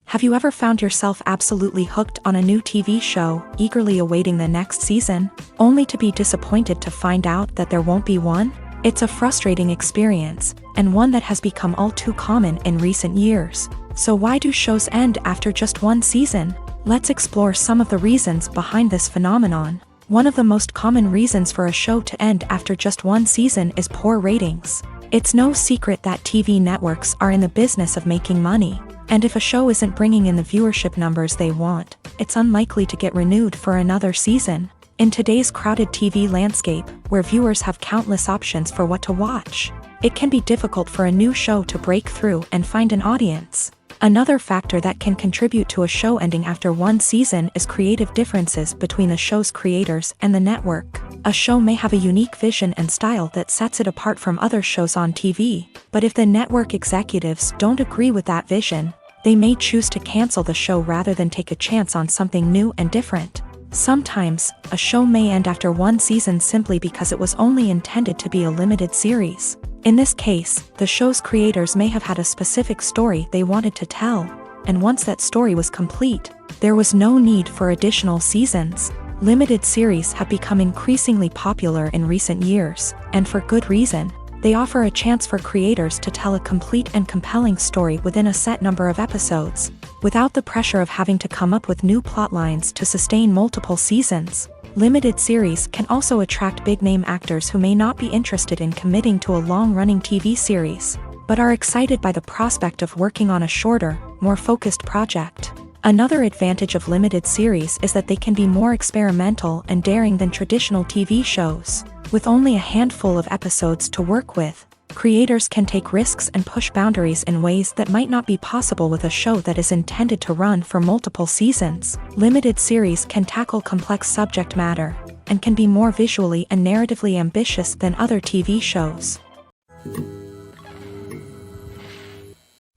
Have you ever found yourself absolutely hooked on a new TV show, eagerly awaiting the next season, only to be disappointed to find out that there won't be one? It's a frustrating experience, and one that has become all too common in recent years. So why do shows end after just one season? Let's explore some of the reasons behind this phenomenon. One of the most common reasons for a show to end after just one season is poor ratings. It's no secret that TV networks are in the business of making money. And if a show isn't bringing in the viewership numbers they want, it's unlikely to get renewed for another season. In today's crowded TV landscape, where viewers have countless options for what to watch, it can be difficult for a new show to break through and find an audience. Another factor that can contribute to a show ending after one season is creative differences between the show's creators and the network. A show may have a unique vision and style that sets it apart from other shows on TV, but if the network executives don't agree with that vision, they may choose to cancel the show rather than take a chance on something new and different. Sometimes, a show may end after one season simply because it was only intended to be a limited series. In this case, the show's creators may have had a specific story they wanted to tell, and once that story was complete, there was no need for additional seasons. Limited series have become increasingly popular in recent years, and for good reason. They offer a chance for creators to tell a complete and compelling story within a set number of episodes, without the pressure of having to come up with new plot lines to sustain multiple seasons. Limited series can also attract big-name actors who may not be interested in committing to a long-running TV series, but are excited by the prospect of working on a shorter, more focused project. Another advantage of limited series is that they can be more experimental and daring than traditional TV shows. With only a handful of episodes to work with, creators can take risks and push boundaries in ways that might not be possible with a show that is intended to run for multiple seasons. Limited series can tackle complex subject matter, and can be more visually and narratively ambitious than other TV shows.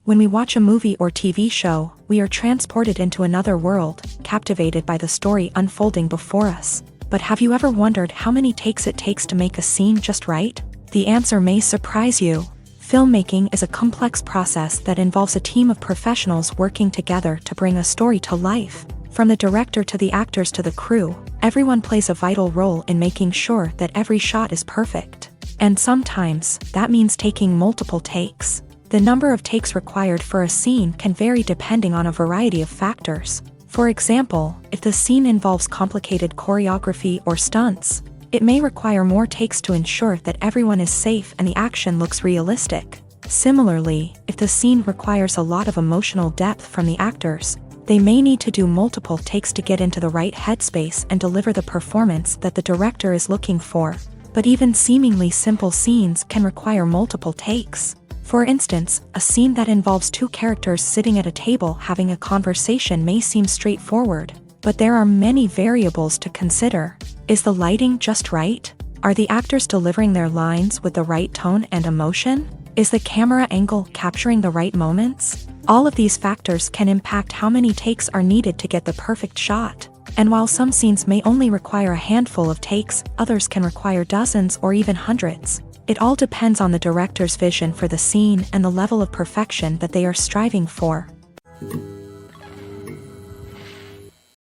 When we watch a movie or TV show, we are transported into another world, captivated by the story unfolding before us. But have you ever wondered how many takes it takes to make a scene just right? The answer may surprise you. Filmmaking is a complex process that involves a team of professionals working together to bring a story to life. From the director to the actors to the crew, everyone plays a vital role in making sure that every shot is perfect. And sometimes, that means taking multiple takes. The number of takes required for a scene can vary depending on a variety of factors. For example, if the scene involves complicated choreography or stunts, it may require more takes to ensure that everyone is safe and the action looks realistic. Similarly, if the scene requires a lot of emotional depth from the actors, they may need to do multiple takes to get into the right headspace and deliver the performance that the director is looking for. But even seemingly simple scenes can require multiple takes. For instance, a scene that involves two characters sitting at a table having a conversation may seem straightforward, but there are many variables to consider. Is the lighting just right? Are the actors delivering their lines with the right tone and emotion? Is the camera angle capturing the right moments? All of these factors can impact how many takes are needed to get the perfect shot. And while some scenes may only require a handful of takes, others can require dozens or even hundreds. It all depends on the director's vision for the scene and the level of perfection that they are striving for.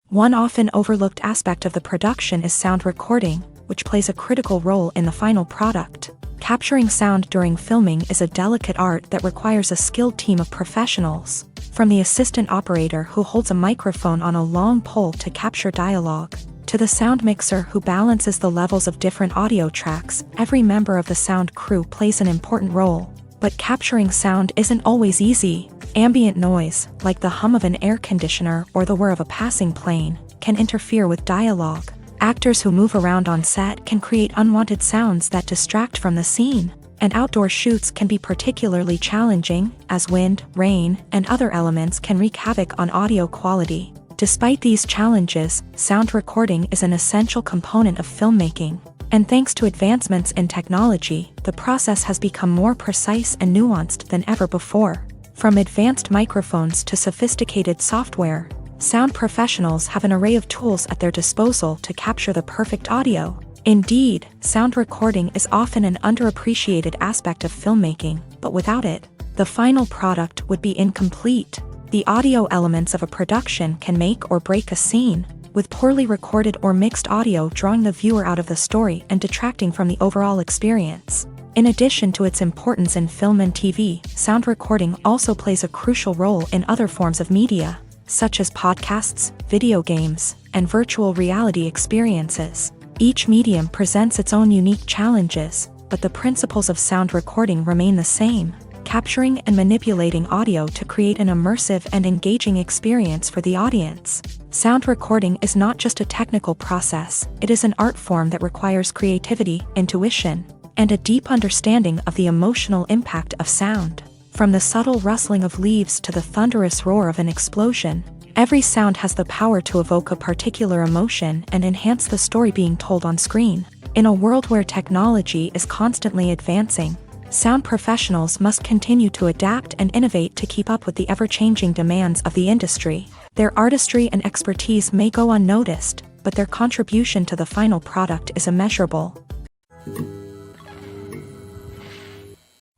One often overlooked aspect of the production is sound recording, which plays a critical role in the final product. Capturing sound during filming is a delicate art that requires a skilled team of professionals, from the assistant operator who holds a microphone on a long pole to capture dialogue, to the sound mixer who balances the levels of different audio tracks. Every member of the sound crew plays an important role. But capturing sound isn't always easy. Ambient noise, like the hum of an air conditioner or the whir of a passing plane, can interfere with dialogue. Actors who move around on set can create unwanted sounds that distract from the scene, and outdoor shoots can be particularly challenging, as wind, rain, and other elements can wreak havoc on audio quality. Despite these challenges, sound recording is an essential component of filmmaking, and thanks to advancements in technology, the process has become more precise and nuanced than ever before. From advanced microphones to sophisticated software, sound professionals have an array of tools at their disposal to capture the perfect audio. Indeed, sound recording is often an underappreciated aspect of filmmaking, but without it, the final product would be incomplete. The audio elements of a production can make or break a scene, with poorly recorded or mixed audio drawing the viewer out of the story and detracting from the overall experience. In addition to its importance in film and TV, sound recording also plays a crucial role in other forms of media, such as podcasts, video games, and virtual reality experiences. Each medium presents its own unique challenges, but the principles of sound recording remain the same, capturing and manipulating audio to create an immersive and engaging experience for the audience. Sound recording is not just a technical process, it is an art form that requires creativity, intuition, and a deep understanding of the emotional impact of sound. From the subtle rustling of leaves to the thunderous roar of an explosion, every sound has the power to evoke a particular emotion and enhance the story being told on screen. In a world where technology is constantly advancing, sound professionals must continue to adapt and innovate to keep up with the ever-changing demands of the industry. Their artistry and expertise may go unnoticed, but their contribution to the final product is immeasurable.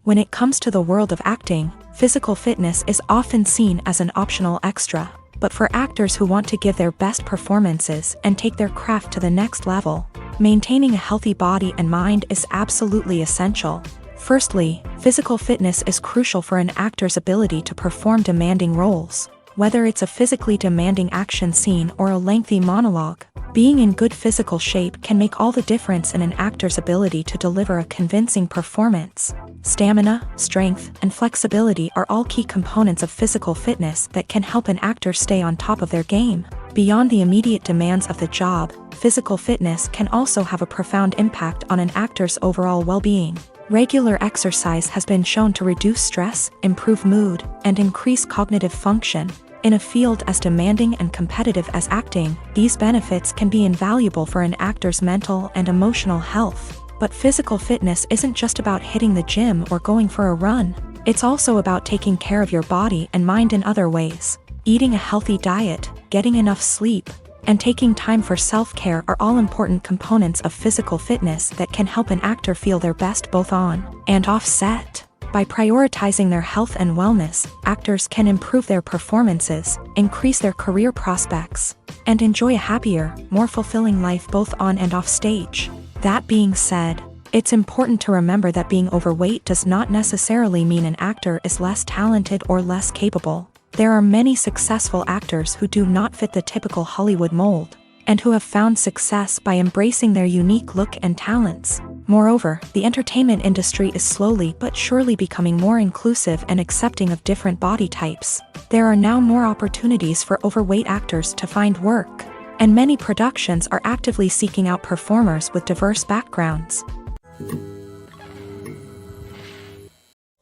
When it comes to the world of acting, physical fitness is often seen as an optional extra. But for actors who want to give their best performances and take their craft to the next level, maintaining a healthy body and mind is absolutely essential. Firstly, physical fitness is crucial for an actor's ability to perform demanding roles. Whether it's a physically demanding action scene or a lengthy monologue, being in good physical shape can make all the difference in an actor's ability to deliver a convincing performance. Stamina, strength, and flexibility are all key components of physical fitness that can help an actor stay on top of their game. Beyond the immediate demands of the job, physical fitness can also have a profound impact on an actor's overall well-being. Regular exercise has been shown to reduce stress, improve mood, and increase cognitive function. In a field as demanding and competitive as acting, these benefits can be invaluable for an actor's mental and emotional health. But physical fitness isn't just about hitting the gym or going for a run. It's also about taking care of your body and mind in other ways. Eating a healthy diet, getting enough sleep, and taking time for self-care are all important components of physical fitness that can help an actor feel their best both on and off set. By prioritizing their health and wellness, actors can improve their performances, increase their career prospects, and enjoy a happier, more fulfilling life both on and off stage. That being said, it's important to remember that being overweight does not necessarily mean an actor is less talented or less capable. There are many successful actors who do not fit the typical Hollywood mold, and who have found success by embracing their unique look and talents. Moreover, the entertainment industry is slowly but surely becoming more inclusive and accepting of different body types. There are now more opportunities for overweight actors to find work, and many productions are actively seeking out performers with diverse backgrounds.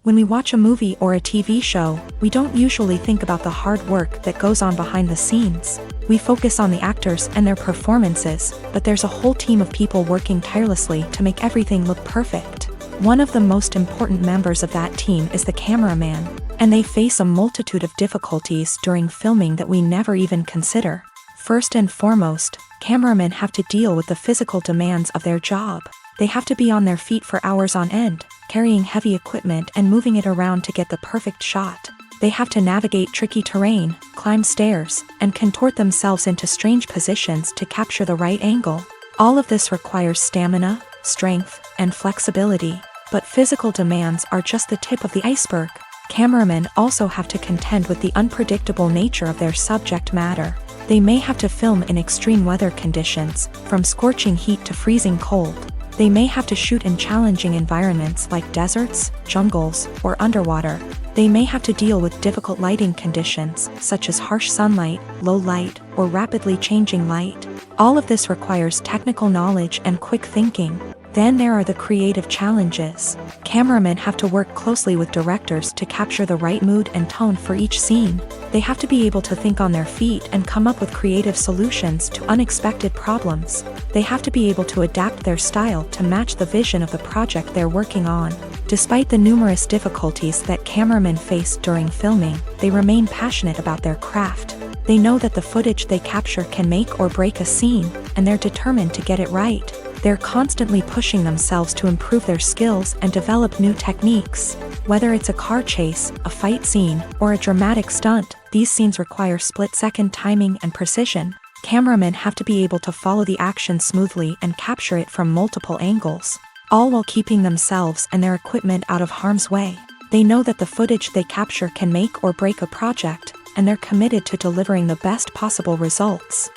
When we watch a movie or a TV show, we don't usually think about the hard work that goes on behind the scenes. We focus on the actors and their performances, but there's a whole team of people working tirelessly to make everything look perfect. One of the most important members of that team is the cameraman, and they face a multitude of difficulties during filming that we never even consider. First and foremost, cameramen have to deal with the physical demands of their job. They have to be on their feet for hours on end, carrying heavy equipment and moving it around to get the perfect shot. They have to navigate tricky terrain, climb stairs, and contort themselves into strange positions to capture the right angle. All of this requires stamina, strength, and flexibility. But physical demands are just the tip of the iceberg. Cameramen also have to contend with the unpredictable nature of their subject matter. They may have to film in extreme weather conditions, from scorching heat to freezing cold. They may have to shoot in challenging environments like deserts, jungles, or underwater. They may have to deal with difficult lighting conditions, such as harsh sunlight, low light, or rapidly changing light. All of this requires technical knowledge and quick thinking. Then there are the creative challenges. Cameramen have to work closely with directors to capture the right mood and tone for each scene. They have to be able to think on their feet and come up with creative solutions to unexpected problems. They have to be able to adapt their style to match the vision of the project they're working on. Despite the numerous difficulties that cameramen face during filming, they remain passionate about their craft. They know that the footage they capture can make or break a scene, and they're determined to get it right. They're constantly pushing themselves to improve their skills and develop new techniques. Whether it's a car chase, a fight scene, or a dramatic stunt, these scenes require split-second timing and precision. Cameramen have to be able to follow the action smoothly and capture it from multiple angles, all while keeping themselves and their equipment out of harm's way. They know that the footage they capture can make or break a project, and they're committed to delivering the best possible results.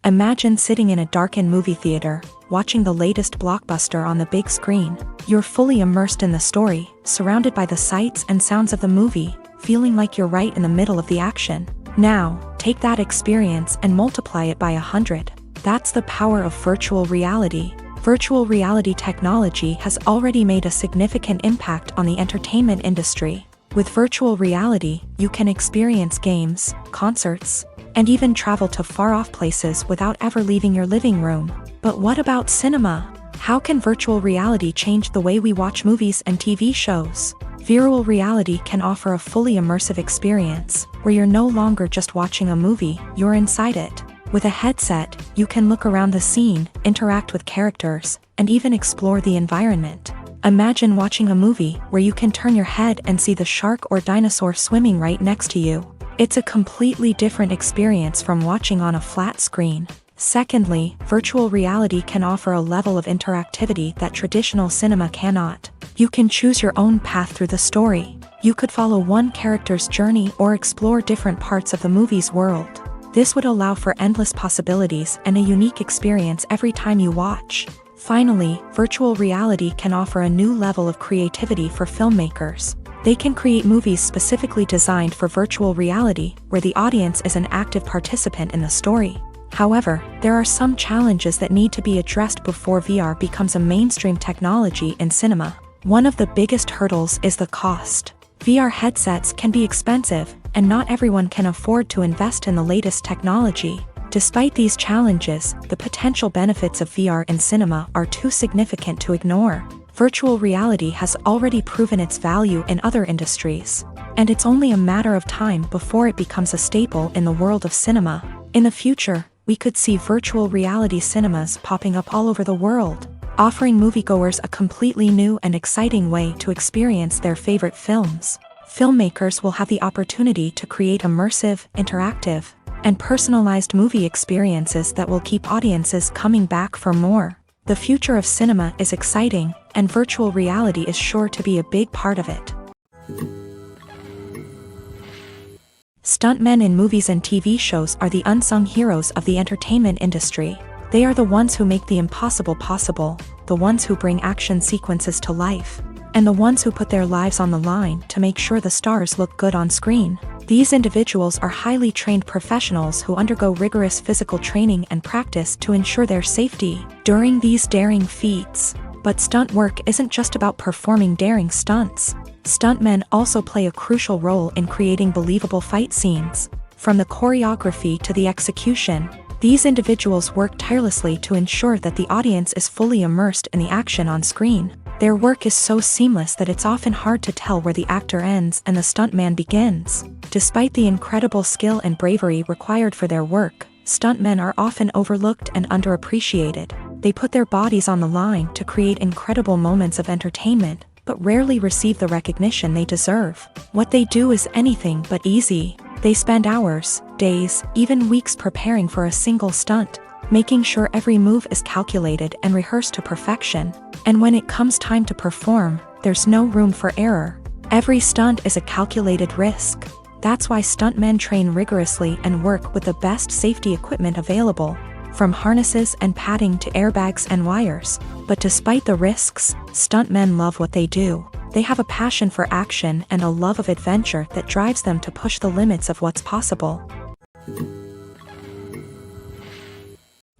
Imagine sitting in a darkened movie theater, watching the latest blockbuster on the big screen. You're fully immersed in the story, surrounded by the sights and sounds of the movie, feeling like you're right in the middle of the action. Now, take that experience and multiply it by 100. That's the power of virtual reality. Virtual reality technology has already made a significant impact on the entertainment industry. With virtual reality, you can experience games, concerts, and even travel to far-off places without ever leaving your living room. But what about cinema? How can virtual reality change the way we watch movies and TV shows? Virtual reality can offer a fully immersive experience, where you're no longer just watching a movie, you're inside it. With a headset, you can look around the scene, interact with characters, and even explore the environment. Imagine watching a movie where you can turn your head and see the shark or dinosaur swimming right next to you. It's a completely different experience from watching on a flat screen. Secondly, virtual reality can offer a level of interactivity that traditional cinema cannot. You can choose your own path through the story. You could follow one character's journey or explore different parts of the movie's world. This would allow for endless possibilities and a unique experience every time you watch. Finally, virtual reality can offer a new level of creativity for filmmakers. They can create movies specifically designed for virtual reality, where the audience is an active participant in the story. However, there are some challenges that need to be addressed before VR becomes a mainstream technology in cinema. One of the biggest hurdles is the cost. VR headsets can be expensive, and not everyone can afford to invest in the latest technology. Despite these challenges, the potential benefits of VR in cinema are too significant to ignore. Virtual reality has already proven its value in other industries, and it's only a matter of time before it becomes a staple in the world of cinema. In the future, we could see virtual reality cinemas popping up all over the world, offering moviegoers a completely new and exciting way to experience their favorite films. Filmmakers will have the opportunity to create immersive, interactive, and personalized movie experiences that will keep audiences coming back for more. The future of cinema is exciting, and virtual reality is sure to be a big part of it. Stuntmen in movies and TV shows are the unsung heroes of the entertainment industry. They are the ones who make the impossible possible, the ones who bring action sequences to life, and the ones who put their lives on the line to make sure the stars look good on screen. These individuals are highly trained professionals who undergo rigorous physical training and practice to ensure their safety during these daring feats. But stunt work isn't just about performing daring stunts. Stuntmen also play a crucial role in creating believable fight scenes. From the choreography to the execution, these individuals work tirelessly to ensure that the audience is fully immersed in the action on screen. Their work is so seamless that it's often hard to tell where the actor ends and the stuntman begins. Despite the incredible skill and bravery required for their work, stuntmen are often overlooked and underappreciated. They put their bodies on the line to create incredible moments of entertainment, but rarely receive the recognition they deserve. What they do is anything but easy. They spend hours, days, even weeks preparing for a single stunt, making sure every move is calculated and rehearsed to perfection. And when it comes time to perform, there's no room for error. Every stunt is a calculated risk. That's why stuntmen train rigorously and work with the best safety equipment available, from harnesses and padding to airbags and wires. But despite the risks, stuntmen love what they do. They have a passion for action and a love of adventure that drives them to push the limits of what's possible.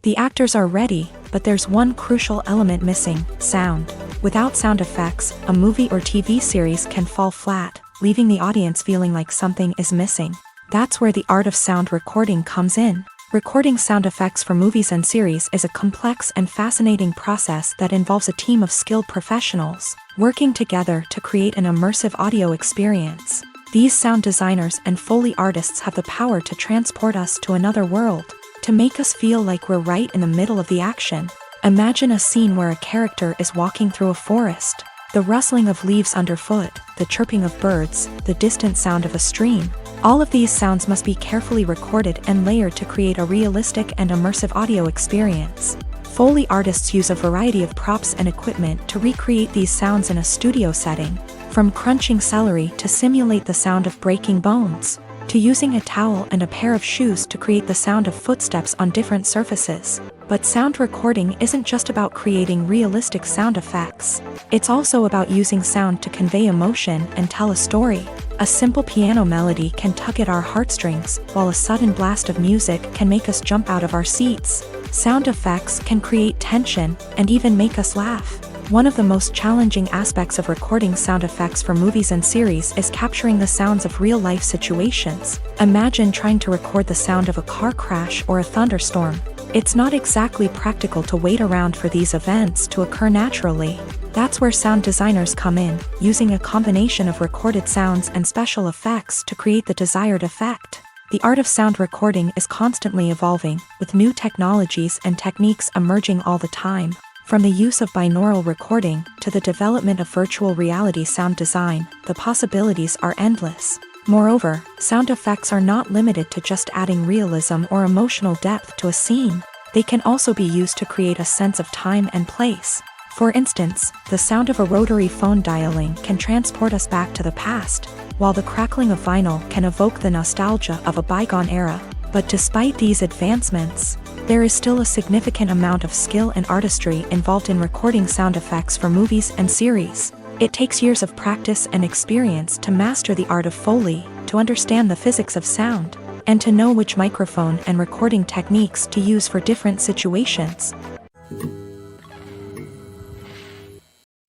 The actors are ready, but there's one crucial element missing: sound. Without sound effects, a movie or TV series can fall flat, leaving the audience feeling like something is missing. That's where the art of sound recording comes in. Recording sound effects for movies and series is a complex and fascinating process that involves a team of skilled professionals working together to create an immersive audio experience. These sound designers and Foley artists have the power to transport us to another world, to make us feel like we're right in the middle of the action. Imagine a scene where a character is walking through a forest. The rustling of leaves underfoot, the chirping of birds, the distant sound of a stream. All of these sounds must be carefully recorded and layered to create a realistic and immersive audio experience. Foley artists use a variety of props and equipment to recreate these sounds in a studio setting, from crunching celery to simulate the sound of breaking bones, to using a towel and a pair of shoes to create the sound of footsteps on different surfaces. But sound recording isn't just about creating realistic sound effects. It's also about using sound to convey emotion and tell a story. A simple piano melody can tug at our heartstrings, while a sudden blast of music can make us jump out of our seats. Sound effects can create tension and even make us laugh. One of the most challenging aspects of recording sound effects for movies and series is capturing the sounds of real-life situations. Imagine trying to record the sound of a car crash or a thunderstorm. It's not exactly practical to wait around for these events to occur naturally. That's where sound designers come in, using a combination of recorded sounds and special effects to create the desired effect. The art of sound recording is constantly evolving, with new technologies and techniques emerging all the time. From the use of binaural recording to the development of virtual reality sound design, the possibilities are endless. Moreover, sound effects are not limited to just adding realism or emotional depth to a scene. They can also be used to create a sense of time and place. For instance, the sound of a rotary phone dialing can transport us back to the past, while the crackling of vinyl can evoke the nostalgia of a bygone era. But despite these advancements, there is still a significant amount of skill and artistry involved in recording sound effects for movies and series. It takes years of practice and experience to master the art of Foley, to understand the physics of sound, and to know which microphone and recording techniques to use for different situations.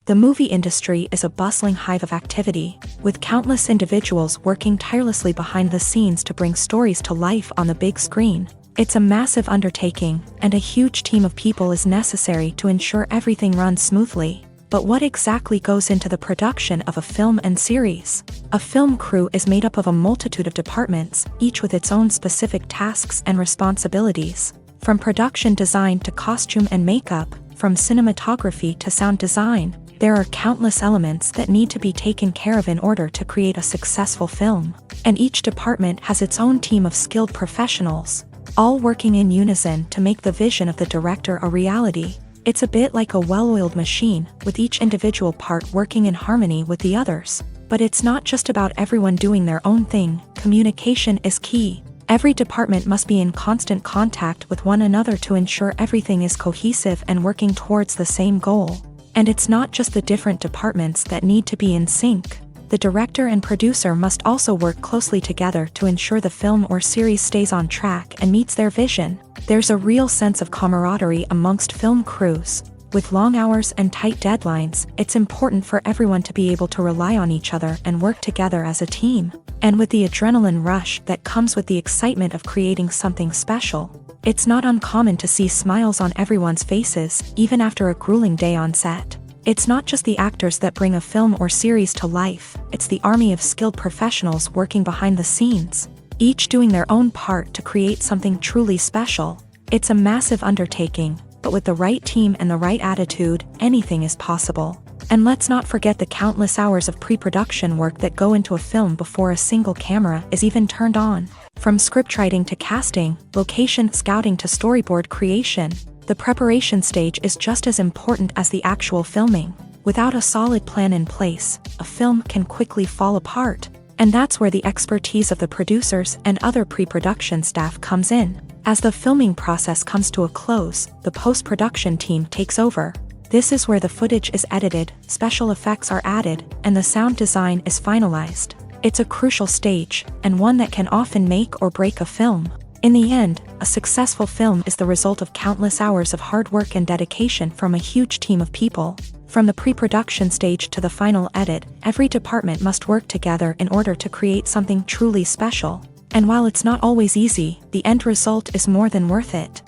The movie industry is a bustling hive of activity, with countless individuals working tirelessly behind the scenes to bring stories to life on the big screen. It's a massive undertaking, and a huge team of people is necessary to ensure everything runs smoothly. But what exactly goes into the production of a film and series? A film crew is made up of a multitude of departments, each with its own specific tasks and responsibilities. From production design to costume and makeup, from cinematography to sound design, there are countless elements that need to be taken care of in order to create a successful film. And each department has its own team of skilled professionals, all working in unison to make the vision of the director a reality. It's a bit like a well-oiled machine, with each individual part working in harmony with the others. But it's not just about everyone doing their own thing. Communication is key. Every department must be in constant contact with one another to ensure everything is cohesive and working towards the same goal. And it's not just the different departments that need to be in sync. The director and producer must also work closely together to ensure the film or series stays on track and meets their vision. There's a real sense of camaraderie amongst film crews. With long hours and tight deadlines, it's important for everyone to be able to rely on each other and work together as a team. And with the adrenaline rush that comes with the excitement of creating something special, it's not uncommon to see smiles on everyone's faces, even after a grueling day on set. It's not just the actors that bring a film or series to life, it's the army of skilled professionals working behind the scenes, each doing their own part to create something truly special. It's a massive undertaking, but with the right team and the right attitude, anything is possible. And let's not forget the countless hours of pre-production work that go into a film before a single camera is even turned on. From scriptwriting to casting, location scouting to storyboard creation, the preparation stage is just as important as the actual filming. Without a solid plan in place, a film can quickly fall apart. And that's where the expertise of the producers and other pre-production staff comes in. As the filming process comes to a close, the post-production team takes over. This is where the footage is edited, special effects are added, and the sound design is finalized. It's a crucial stage, and one that can often make or break a film. In the end, a successful film is the result of countless hours of hard work and dedication from a huge team of people. From the pre-production stage to the final edit, every department must work together in order to create something truly special. And while it's not always easy, the end result is more than worth it.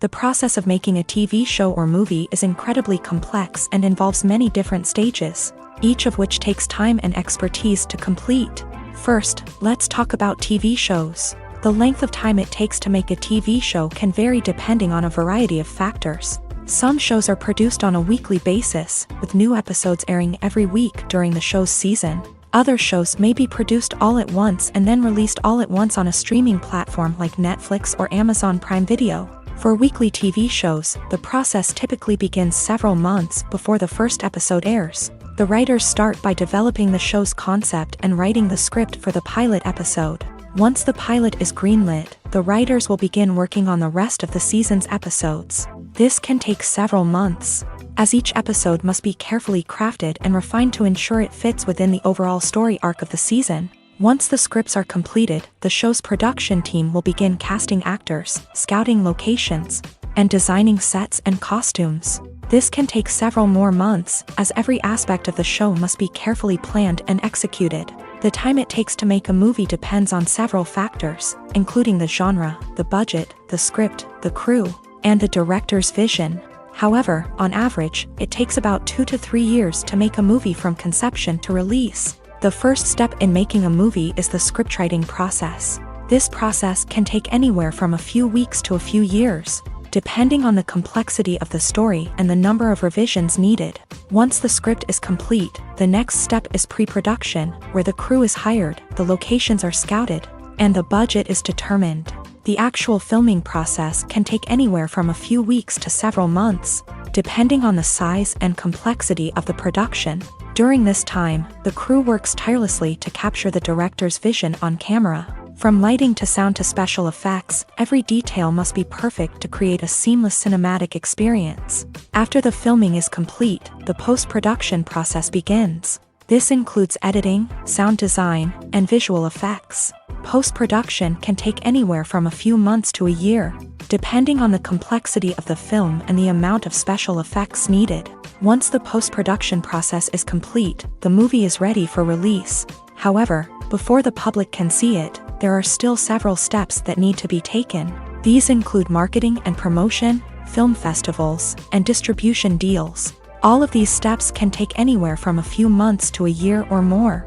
The process of making a TV show or movie is incredibly complex and involves many different stages, each of which takes time and expertise to complete. First, let's talk about TV shows. The length of time it takes to make a TV show can vary depending on a variety of factors. Some shows are produced on a weekly basis, with new episodes airing every week during the show's season. Other shows may be produced all at once and then released all at once on a streaming platform like Netflix or Amazon Prime Video. For weekly TV shows, the process typically begins several months before the first episode airs. The writers start by developing the show's concept and writing the script for the pilot episode. Once the pilot is greenlit, the writers will begin working on the rest of the season's episodes. This can take several months, as each episode must be carefully crafted and refined to ensure it fits within the overall story arc of the season. Once the scripts are completed, the show's production team will begin casting actors, scouting locations, and designing sets and costumes. This can take several more months, as every aspect of the show must be carefully planned and executed. The time it takes to make a movie depends on several factors, including the genre, the budget, the script, the crew, and the director's vision. However, on average, it takes about 2 to 3 years to make a movie from conception to release. The first step in making a movie is the scriptwriting process. This process can take anywhere from a few weeks to a few years, depending on the complexity of the story and the number of revisions needed. Once the script is complete, the next step is pre-production, where the crew is hired, the locations are scouted, and the budget is determined. The actual filming process can take anywhere from a few weeks to several months, depending on the size and complexity of the production. During this time, the crew works tirelessly to capture the director's vision on camera. From lighting to sound to special effects, every detail must be perfect to create a seamless cinematic experience. After the filming is complete, the post-production process begins. This includes editing, sound design, and visual effects. Post-production can take anywhere from a few months to a year, depending on the complexity of the film and the amount of special effects needed. Once the post-production process is complete, the movie is ready for release. However, before the public can see it, there are still several steps that need to be taken. These include marketing and promotion, film festivals, and distribution deals. All of these steps can take anywhere from a few months to a year or more.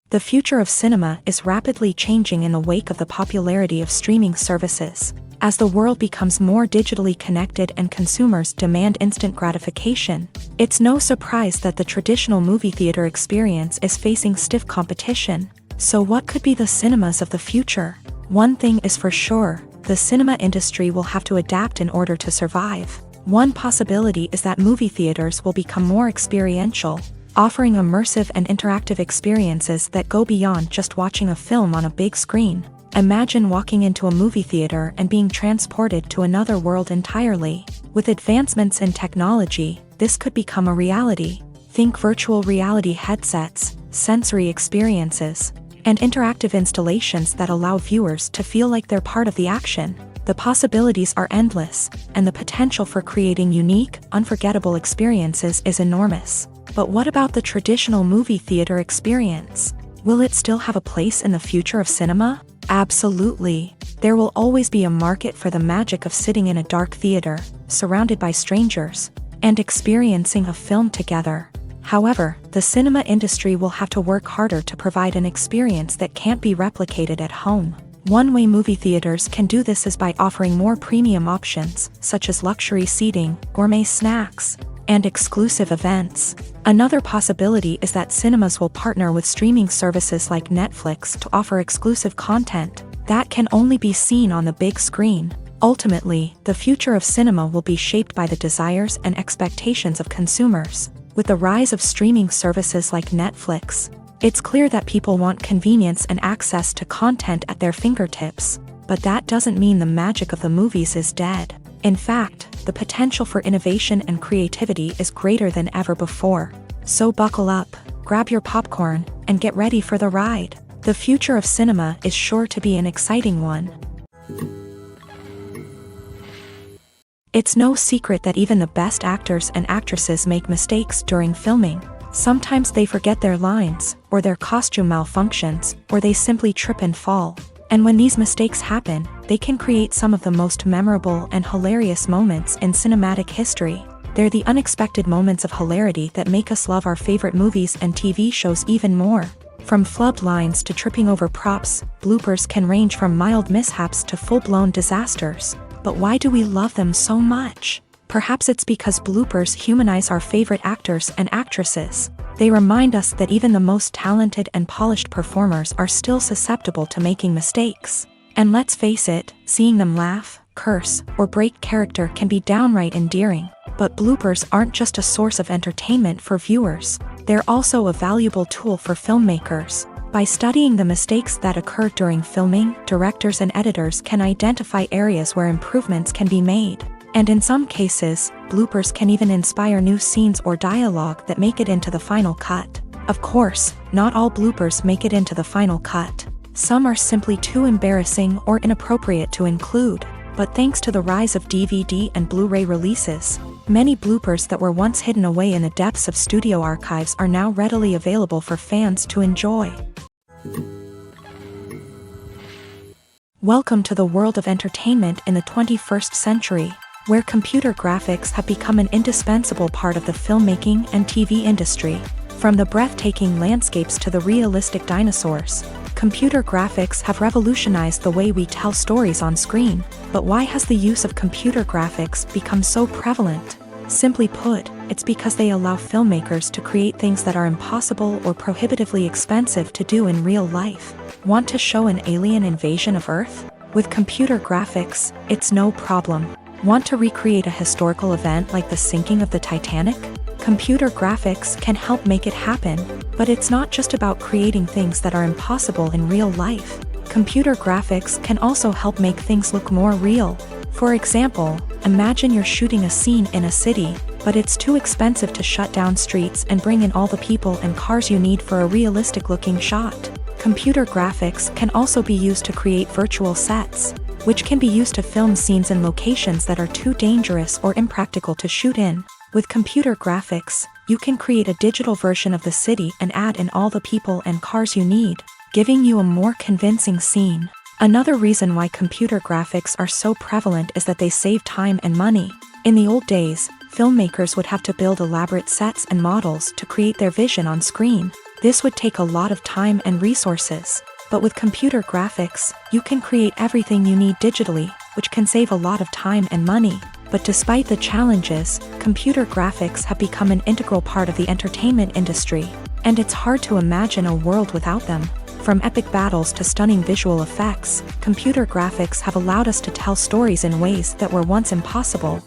The future of cinema is rapidly changing in the wake of the popularity of streaming services. As the world becomes more digitally connected and consumers demand instant gratification, it's no surprise that the traditional movie theater experience is facing stiff competition. So what could be the cinemas of the future? One thing is for sure, the cinema industry will have to adapt in order to survive. One possibility is that movie theaters will become more experiential, offering immersive and interactive experiences that go beyond just watching a film on a big screen. Imagine walking into a movie theater and being transported to another world entirely. With advancements in technology, this could become a reality. Think virtual reality headsets, sensory experiences, and interactive installations that allow viewers to feel like they're part of the action. The possibilities are endless, and the potential for creating unique, unforgettable experiences is enormous. But what about the traditional movie theater experience? Will it still have a place in the future of cinema? Absolutely. There will always be a market for the magic of sitting in a dark theater, surrounded by strangers, and experiencing a film together. However, the cinema industry will have to work harder to provide an experience that can't be replicated at home. One way movie theaters can do this is by offering more premium options, such as luxury seating, gourmet snacks, and exclusive events. Another possibility is that cinemas will partner with streaming services like Netflix to offer exclusive content that can only be seen on the big screen. Ultimately, the future of cinema will be shaped by the desires and expectations of consumers. With the rise of streaming services like Netflix, it's clear that people want convenience and access to content at their fingertips. But that doesn't mean the magic of the movies is dead. In fact, the potential for innovation and creativity is greater than ever before. So buckle up, grab your popcorn, and get ready for the ride. The future of cinema is sure to be an exciting one. It's no secret that even the best actors and actresses make mistakes during filming. Sometimes they forget their lines, or their costume malfunctions, or they simply trip and fall. And when these mistakes happen, they can create some of the most memorable and hilarious moments in cinematic history. They're the unexpected moments of hilarity that make us love our favorite movies and TV shows even more. From flubbed lines to tripping over props, bloopers can range from mild mishaps to full-blown disasters. But why do we love them so much? Perhaps it's because bloopers humanize our favorite actors and actresses. They remind us that even the most talented and polished performers are still susceptible to making mistakes. And let's face it, seeing them laugh, curse, or break character can be downright endearing. But bloopers aren't just a source of entertainment for viewers. They're also a valuable tool for filmmakers. By studying the mistakes that occur during filming, directors and editors can identify areas where improvements can be made. And in some cases, bloopers can even inspire new scenes or dialogue that make it into the final cut. Of course, not all bloopers make it into the final cut. Some are simply too embarrassing or inappropriate to include. But thanks to the rise of DVD and Blu-ray releases, many bloopers that were once hidden away in the depths of studio archives are now readily available for fans to enjoy. Welcome to the world of entertainment in the 21st century, where computer graphics have become an indispensable part of the filmmaking and TV industry. From the breathtaking landscapes to the realistic dinosaurs, computer graphics have revolutionized the way we tell stories on screen. But why has the use of computer graphics become so prevalent? Simply put, it's because they allow filmmakers to create things that are impossible or prohibitively expensive to do in real life. Want to show an alien invasion of Earth? With computer graphics, it's no problem. Want to recreate a historical event like the sinking of the Titanic? Computer graphics can help make it happen. But it's not just about creating things that are impossible in real life. Computer graphics can also help make things look more real. For example, imagine you're shooting a scene in a city, but it's too expensive to shut down streets and bring in all the people and cars you need for a realistic-looking shot. Computer graphics can also be used to create virtual sets, which can be used to film scenes in locations that are too dangerous or impractical to shoot in. With computer graphics, you can create a digital version of the city and add in all the people and cars you need, giving you a more convincing scene. Another reason why computer graphics are so prevalent is that they save time and money. In the old days, filmmakers would have to build elaborate sets and models to create their vision on screen. This would take a lot of time and resources. But with computer graphics, you can create everything you need digitally, which can save a lot of time and money. But despite the challenges, computer graphics have become an integral part of the entertainment industry, and it's hard to imagine a world without them. From epic battles to stunning visual effects, computer graphics have allowed us to tell stories in ways that were once impossible.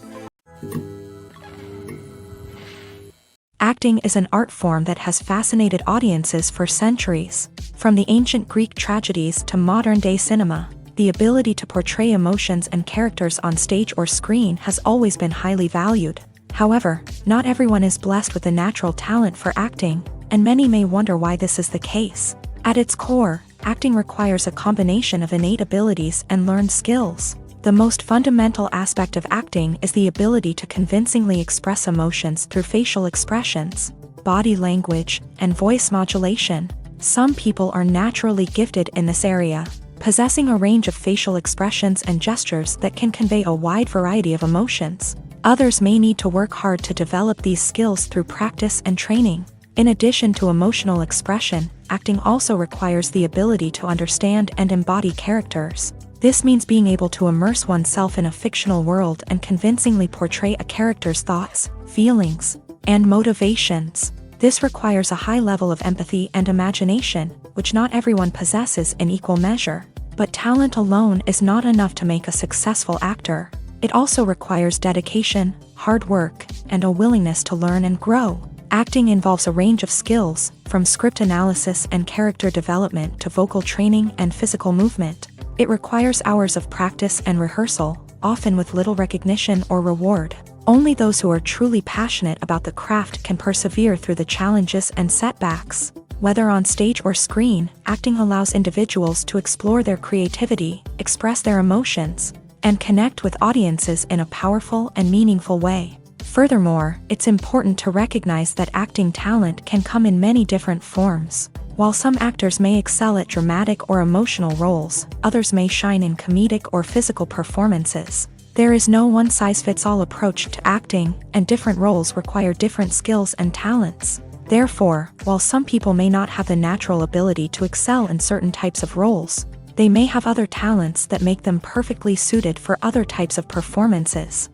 Acting is an art form that has fascinated audiences for centuries. From the ancient Greek tragedies to modern-day cinema, the ability to portray emotions and characters on stage or screen has always been highly valued. However, not everyone is blessed with the natural talent for acting, and many may wonder why this is the case. At its core, acting requires a combination of innate abilities and learned skills. The most fundamental aspect of acting is the ability to convincingly express emotions through facial expressions, body language, and voice modulation. Some people are naturally gifted in this area, possessing a range of facial expressions and gestures that can convey a wide variety of emotions. Others may need to work hard to develop these skills through practice and training. In addition to emotional expression, acting also requires the ability to understand and embody characters. This means being able to immerse oneself in a fictional world and convincingly portray a character's thoughts, feelings, and motivations. This requires a high level of empathy and imagination, which not everyone possesses in equal measure. But talent alone is not enough to make a successful actor. It also requires dedication, hard work, and a willingness to learn and grow. Acting involves a range of skills, from script analysis and character development to vocal training and physical movement. It requires hours of practice and rehearsal, often with little recognition or reward. Only those who are truly passionate about the craft can persevere through the challenges and setbacks. Whether on stage or screen, acting allows individuals to explore their creativity, express their emotions, and connect with audiences in a powerful and meaningful way. Furthermore, it's important to recognize that acting talent can come in many different forms. While some actors may excel at dramatic or emotional roles, others may shine in comedic or physical performances. There is no one-size-fits-all approach to acting, and different roles require different skills and talents. Therefore, while some people may not have the natural ability to excel in certain types of roles, they may have other talents that make them perfectly suited for other types of performances.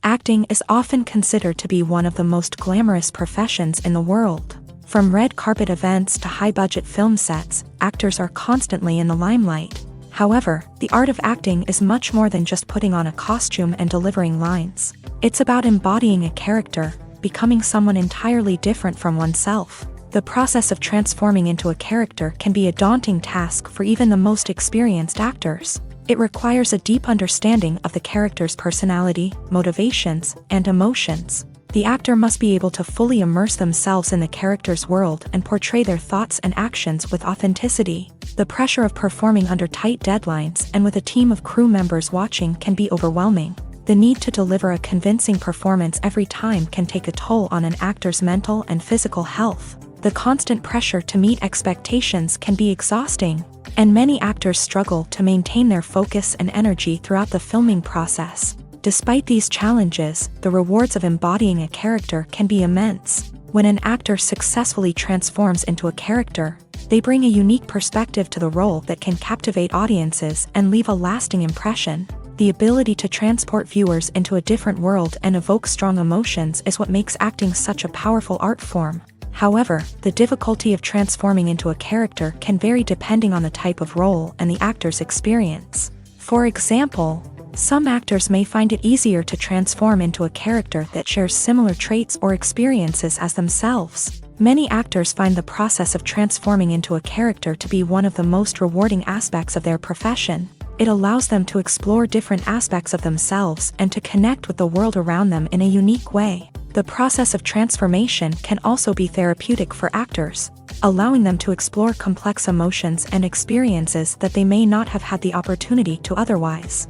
Acting is often considered to be one of the most glamorous professions in the world. From red carpet events to high-budget film sets, actors are constantly in the limelight. However, the art of acting is much more than just putting on a costume and delivering lines. It's about embodying a character, becoming someone entirely different from oneself. The process of transforming into a character can be a daunting task for even the most experienced actors. It requires a deep understanding of the character's personality, motivations, and emotions. The actor must be able to fully immerse themselves in the character's world and portray their thoughts and actions with authenticity. The pressure of performing under tight deadlines and with a team of crew members watching can be overwhelming. The need to deliver a convincing performance every time can take a toll on an actor's mental and physical health. The constant pressure to meet expectations can be exhausting, and many actors struggle to maintain their focus and energy throughout the filming process. Despite these challenges, the rewards of embodying a character can be immense. When an actor successfully transforms into a character, they bring a unique perspective to the role that can captivate audiences and leave a lasting impression. The ability to transport viewers into a different world and evoke strong emotions is what makes acting such a powerful art form. However, the difficulty of transforming into a character can vary depending on the type of role and the actor's experience. For example, some actors may find it easier to transform into a character that shares similar traits or experiences as themselves. Many actors find the process of transforming into a character to be one of the most rewarding aspects of their profession. It allows them to explore different aspects of themselves and to connect with the world around them in a unique way. The process of transformation can also be therapeutic for actors, allowing them to explore complex emotions and experiences that they may not have had the opportunity to otherwise.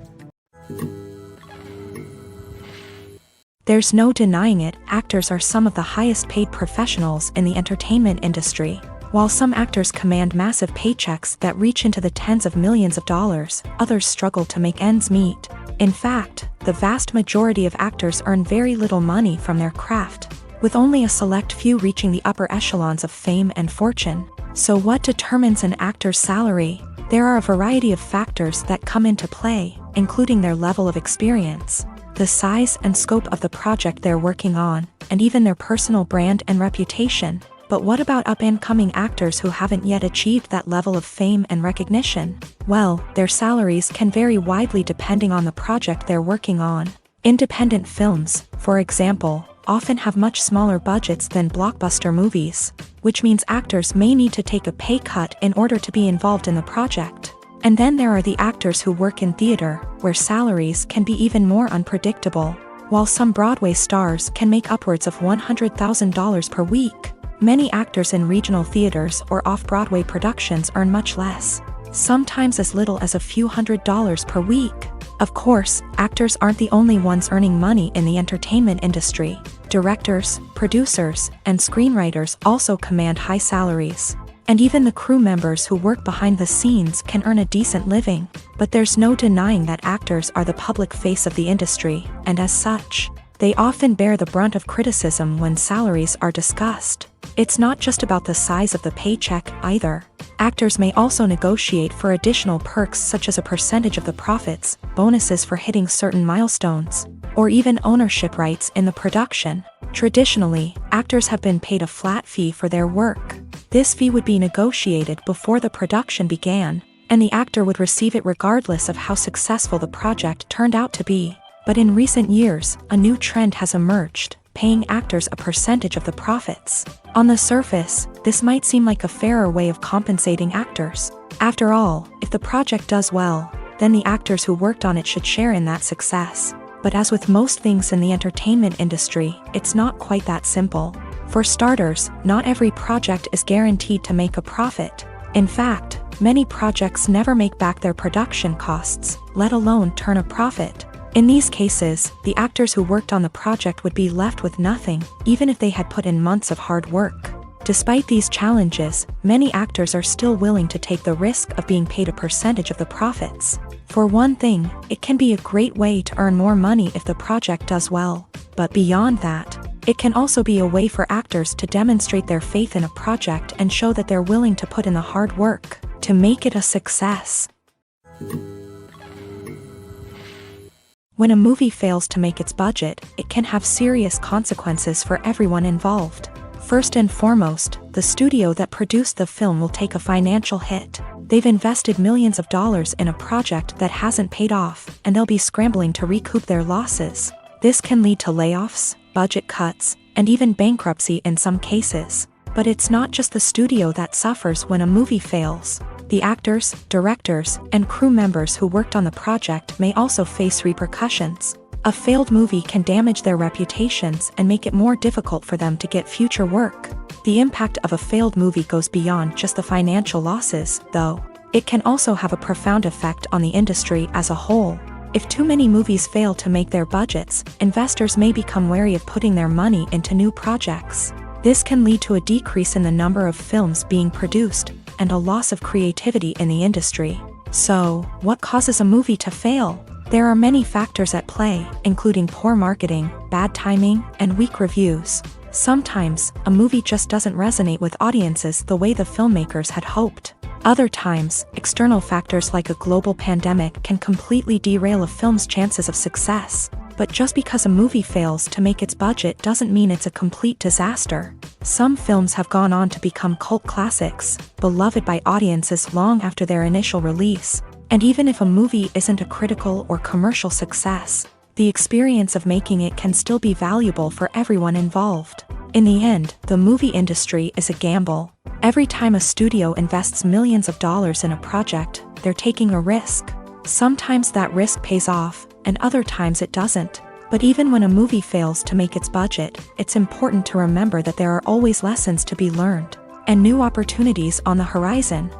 There's no denying it, actors are some of the highest paid professionals in the entertainment industry. While some actors command massive paychecks that reach into the tens of millions of dollars, others struggle to make ends meet. In fact, the vast majority of actors earn very little money from their craft, with only a select few reaching the upper echelons of fame and fortune. So what determines an actor's salary? There are a variety of factors that come into play, including their level of experience, the size and scope of the project they're working on, and even their personal brand and reputation. But what about up-and-coming actors who haven't yet achieved that level of fame and recognition? Well, their salaries can vary widely depending on the project they're working on. Independent films, for example, often have much smaller budgets than blockbuster movies, which means actors may need to take a pay cut in order to be involved in the project. And then there are the actors who work in theater, where salaries can be even more unpredictable. While some Broadway stars can make upwards of $100,000 per week, many actors in regional theaters or off-Broadway productions earn much less, sometimes as little as a few $100s per week. Of course, actors aren't the only ones earning money in the entertainment industry. Directors, producers, and screenwriters also command high salaries. And even the crew members who work behind the scenes can earn a decent living. But there's no denying that actors are the public face of the industry, and as such, they often bear the brunt of criticism when salaries are discussed. It's not just about the size of the paycheck, either. Actors may also negotiate for additional perks such as a percentage of the profits, bonuses for hitting certain milestones, or even ownership rights in the production. Traditionally, actors have been paid a flat fee for their work. This fee would be negotiated before the production began, and the actor would receive it regardless of how successful the project turned out to be. But in recent years, a new trend has emerged, paying actors a percentage of the profits. On the surface, this might seem like a fairer way of compensating actors. After all, if the project does well, then the actors who worked on it should share in that success. But as with most things in the entertainment industry, it's not quite that simple. For starters, not every project is guaranteed to make a profit. In fact, many projects never make back their production costs, let alone turn a profit. In these cases, the actors who worked on the project would be left with nothing, even if they had put in months of hard work. Despite these challenges, many actors are still willing to take the risk of being paid a percentage of the profits. For one thing, it can be a great way to earn more money if the project does well. But beyond that, it can also be a way for actors to demonstrate their faith in a project and show that they're willing to put in the hard work to make it a success. When a movie fails to make its budget, it can have serious consequences for everyone involved. First and foremost, the studio that produced the film will take a financial hit. They've invested millions of dollars in a project that hasn't paid off, and they'll be scrambling to recoup their losses. This can lead to layoffs, budget cuts, and even bankruptcy in some cases. But it's not just the studio that suffers when a movie fails. The actors, directors, and crew members who worked on the project may also face repercussions. A failed movie can damage their reputations and make it more difficult for them to get future work. The impact of a failed movie goes beyond just the financial losses, though. It can also have a profound effect on the industry as a whole. If too many movies fail to make their budgets, investors may become wary of putting their money into new projects. This can lead to a decrease in the number of films being produced, and a loss of creativity in the industry. So, what causes a movie to fail? There are many factors at play, including poor marketing, bad timing, and weak reviews. Sometimes, a movie just doesn't resonate with audiences the way the filmmakers had hoped. Other times, external factors like a global pandemic can completely derail a film's chances of success. But just because a movie fails to make its budget doesn't mean it's a complete disaster. Some films have gone on to become cult classics, beloved by audiences long after their initial release. And even if a movie isn't a critical or commercial success, the experience of making it can still be valuable for everyone involved. In the end, the movie industry is a gamble. Every time a studio invests millions of dollars in a project, they're taking a risk. Sometimes that risk pays off, and other times it doesn't. But even when a movie fails to make its budget, it's important to remember that there are always lessons to be learned, and new opportunities on the horizon.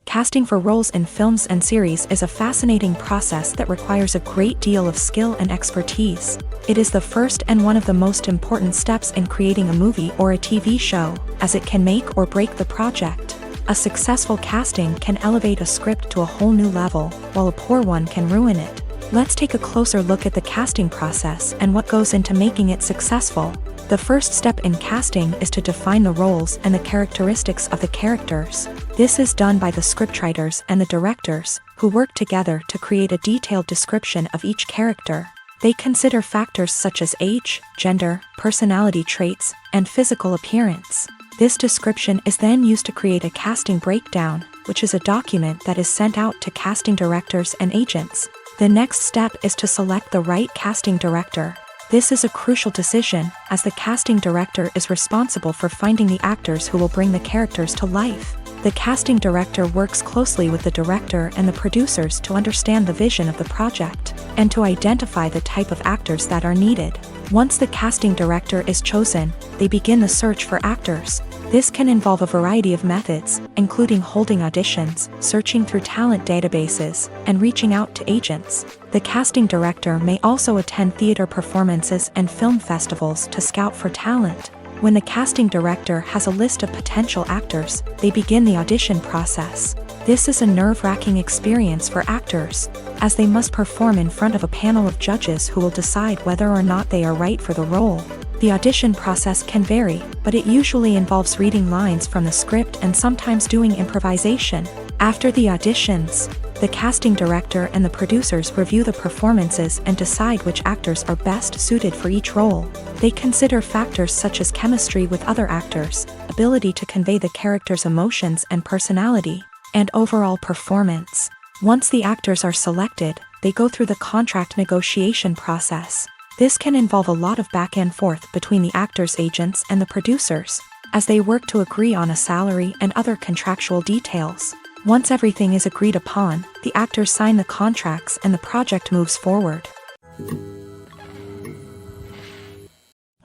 Casting for roles in films and series is a fascinating process that requires a great deal of skill and expertise. It is the first and one of the most important steps in creating a movie or a TV show, as it can make or break the project. A successful casting can elevate a script to a whole new level, while a poor one can ruin it. Let's take a closer look at the casting process and what goes into making it successful. The first step in casting is to define the roles and the characteristics of the characters. This is done by the scriptwriters and the directors, who work together to create a detailed description of each character. They consider factors such as age, gender, personality traits, and physical appearance. This description is then used to create a casting breakdown, which is a document that is sent out to casting directors and agents. The next step is to select the right casting director. This is a crucial decision, as the casting director is responsible for finding the actors who will bring the characters to life. The casting director works closely with the director and the producers to understand the vision of the project, and to identify the type of actors that are needed. Once the casting director is chosen, they begin the search for actors. This can involve a variety of methods, including holding auditions, searching through talent databases, and reaching out to agents. The casting director may also attend theater performances and film festivals to scout for talent. When the casting director has a list of potential actors, they begin the audition process. This is a nerve-wracking experience for actors, as they must perform in front of a panel of judges who will decide whether or not they are right for the role. The audition process can vary, but it usually involves reading lines from the script and sometimes doing improvisation. After the auditions, the casting director and the producers review the performances and decide which actors are best suited for each role. They consider factors such as chemistry with other actors, ability to convey the character's emotions and personality, and overall performance. Once the actors are selected, they go through the contract negotiation process. This can involve a lot of back and forth between the actors' agents and the producers, as they work to agree on a salary and other contractual details. Once everything is agreed upon, the actors sign the contracts and the project moves forward.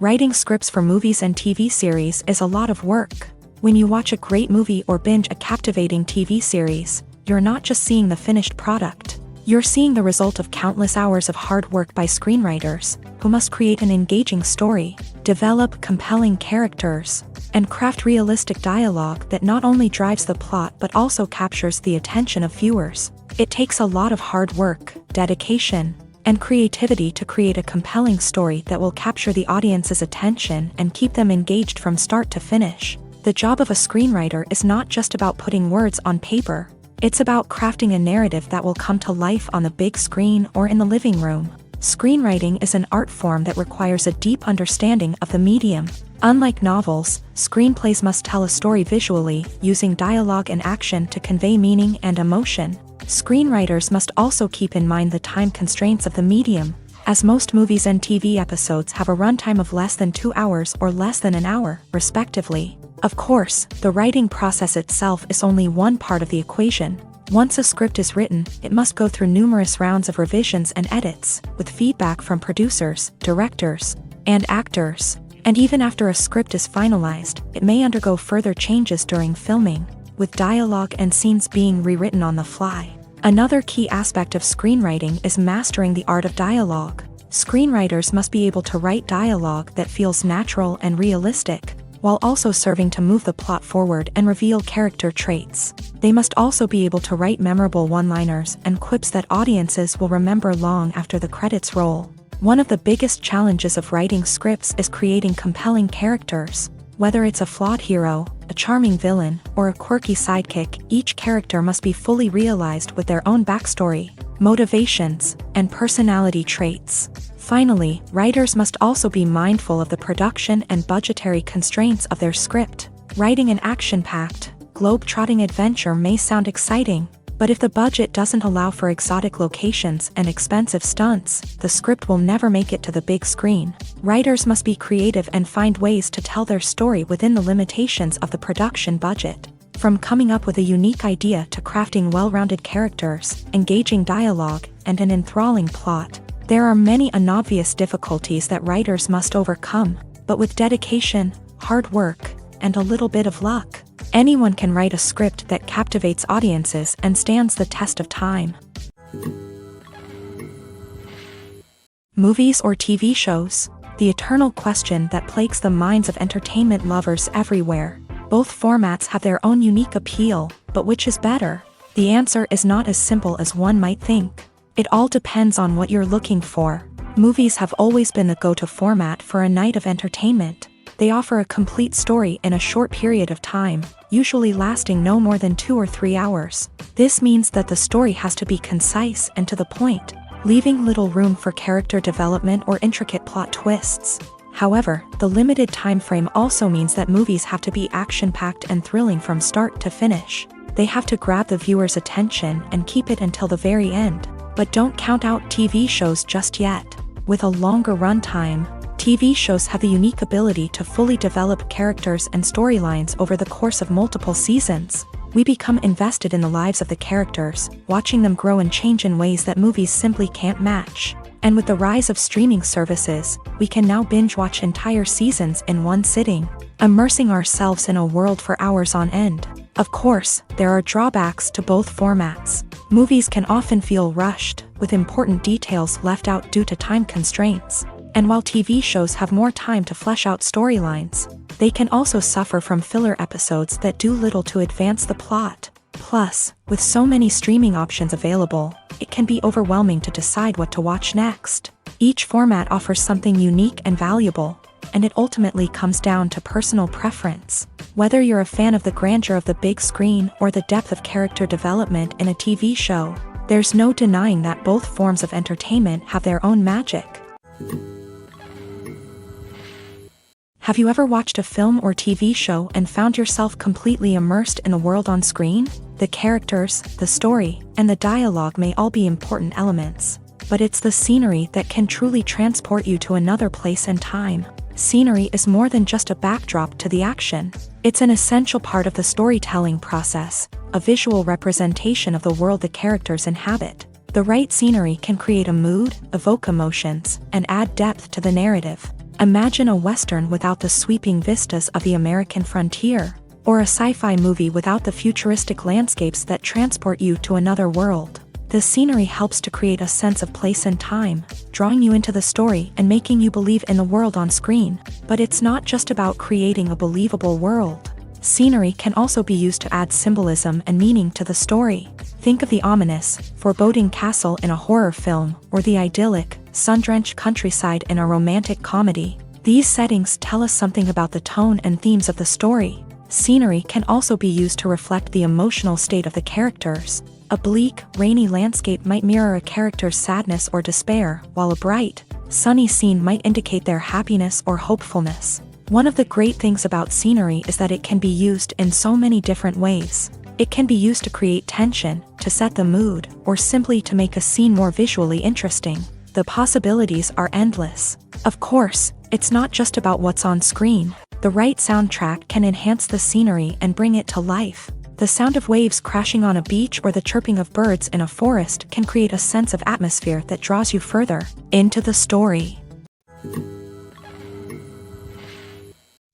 Writing scripts for movies and TV series is a lot of work. When you watch a great movie or binge a captivating TV series, you're not just seeing the finished product. You're seeing the result of countless hours of hard work by screenwriters, who must create an engaging story, develop compelling characters, and craft realistic dialogue that not only drives the plot but also captures the attention of viewers. It takes a lot of hard work, dedication, and creativity to create a compelling story that will capture the audience's attention and keep them engaged from start to finish. The job of a screenwriter is not just about putting words on paper. It's about crafting a narrative that will come to life on the big screen or in the living room. Screenwriting is an art form that requires a deep understanding of the medium. Unlike novels, screenplays must tell a story visually, using dialogue and action to convey meaning and emotion. Screenwriters must also keep in mind the time constraints of the medium, as most movies and TV episodes have a runtime of less than 2 hours or less than an hour, respectively. Of course, the writing process itself is only one part of the equation. Once a script is written, it must go through numerous rounds of revisions and edits, with feedback from producers, directors, and actors. And even after a script is finalized, it may undergo further changes during filming, with dialogue and scenes being rewritten on the fly. Another key aspect of screenwriting is mastering the art of dialogue. Screenwriters must be able to write dialogue that feels natural and realistic, while also serving to move the plot forward and reveal character traits. They must also be able to write memorable one-liners and quips that audiences will remember long after the credits roll. One of the biggest challenges of writing scripts is creating compelling characters. Whether it's a flawed hero, a charming villain, or a quirky sidekick, each character must be fully realized with their own backstory, motivations, and personality traits. Finally, writers must also be mindful of the production and budgetary constraints of their script. Writing an action-packed, globe-trotting adventure may sound exciting, but if the budget doesn't allow for exotic locations and expensive stunts, the script will never make it to the big screen. Writers must be creative and find ways to tell their story within the limitations of the production budget. From coming up with a unique idea to crafting well-rounded characters, engaging dialogue, and an enthralling plot, there are many unobvious difficulties that writers must overcome, but with dedication, hard work, and a little bit of luck, anyone can write a script that captivates audiences and stands the test of time. Movies or TV shows? The eternal question that plagues the minds of entertainment lovers everywhere. Both formats have their own unique appeal, but which is better? The answer is not as simple as one might think. It all depends on what you're looking for. Movies have always been the go-to format for a night of entertainment. They offer a complete story in a short period of time, usually lasting no more than 2 or 3 hours. This means that the story has to be concise and to the point. leaving little room for character development or intricate plot twists. However, the limited time frame also means that movies have to be action-packed and thrilling from start to finish. They have to grab the viewer's attention and keep it until the very end. But don't count out TV shows just yet. With a longer runtime, TV shows have the unique ability to fully develop characters and storylines over the course of multiple seasons. We become invested in the lives of the characters, watching them grow and change in ways that movies simply can't match. And with the rise of streaming services, we can now binge-watch entire seasons in one sitting, immersing ourselves in a world for hours on end. Of course, there are drawbacks to both formats. Movies can often feel rushed, with important details left out due to time constraints. And while TV shows have more time to flesh out storylines, they can also suffer from filler episodes that do little to advance the plot. Plus, with so many streaming options available, it can be overwhelming to decide what to watch next. Each format offers something unique and valuable, and it ultimately comes down to personal preference. Whether you're a fan of the grandeur of the big screen or the depth of character development in a TV show, there's no denying that both forms of entertainment have their own magic. Have you ever watched a film or TV show and found yourself completely immersed in the world on screen? The characters, the story, and the dialogue may all be important elements, but it's the scenery that can truly transport you to another place and time. Scenery is more than just a backdrop to the action. It's an essential part of the storytelling process, a visual representation of the world the characters inhabit. The right scenery can create a mood, evoke emotions, and add depth to the narrative. Imagine a Western without the sweeping vistas of the American frontier, or a sci-fi movie without the futuristic landscapes that transport you to another world. The scenery helps to create a sense of place and time, drawing you into the story and making you believe in the world on screen. But it's not just about creating a believable world. Scenery can also be used to add symbolism and meaning to the story. Think of the ominous, foreboding castle in a horror film, or the idyllic, sun-drenched countryside in a romantic comedy. These settings tell us something about the tone and themes of the story. Scenery can also be used to reflect the emotional state of the characters. A bleak, rainy landscape might mirror a character's sadness or despair, while a bright, sunny scene might indicate their happiness or hopefulness. One of the great things about scenery is that it can be used in so many different ways. It can be used to create tension, to set the mood, or simply to make a scene more visually interesting. The possibilities are endless. Of course, it's not just about what's on screen. The right soundtrack can enhance the scenery and bring it to life. The sound of waves crashing on a beach or the chirping of birds in a forest can create a sense of atmosphere that draws you further into the story.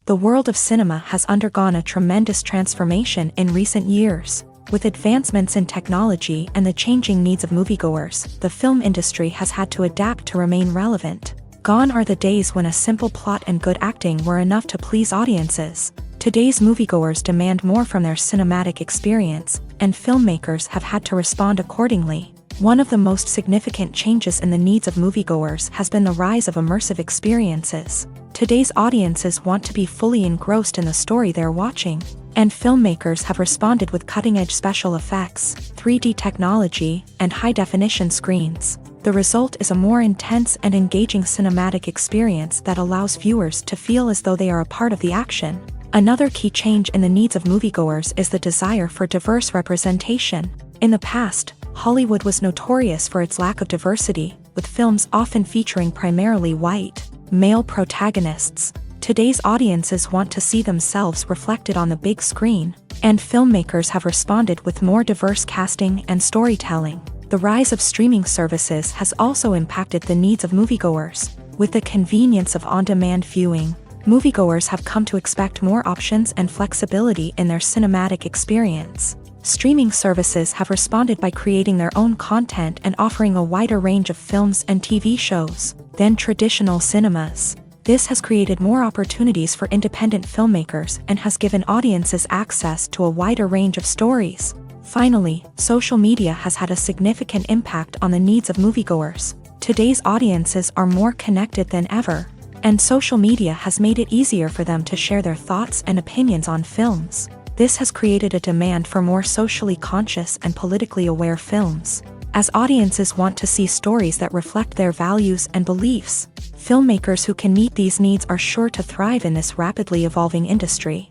The world of cinema has undergone a tremendous transformation in recent years. With advancements in technology and the changing needs of moviegoers, the film industry has had to adapt to remain relevant. Gone are the days when a simple plot and good acting were enough to please audiences. Today's moviegoers demand more from their cinematic experience, and filmmakers have had to respond accordingly. One of the most significant changes in the needs of moviegoers has been the rise of immersive experiences. Today's audiences want to be fully engrossed in the story they're watching, and filmmakers have responded with cutting-edge special effects, 3D technology, and high-definition screens. The result is a more intense and engaging cinematic experience that allows viewers to feel as though they are a part of the action. Another key change in the needs of moviegoers is the desire for diverse representation. In the past, Hollywood was notorious for its lack of diversity, with films often featuring primarily white, male protagonists. Today's audiences want to see themselves reflected on the big screen, and filmmakers have responded with more diverse casting and storytelling. The rise of streaming services has also impacted the needs of moviegoers. With the convenience of on-demand viewing, moviegoers have come to expect more options and flexibility in their cinematic experience. Streaming services have responded by creating their own content and offering a wider range of films and TV shows than traditional cinemas. This has created more opportunities for independent filmmakers and has given audiences access to a wider range of stories. Finally, social media has had a significant impact on the needs of moviegoers. Today's audiences are more connected than ever, and social media has made it easier for them to share their thoughts and opinions on films. This has created a demand for more socially conscious and politically aware films. As audiences want to see stories that reflect their values and beliefs, filmmakers who can meet these needs are sure to thrive in this rapidly evolving industry.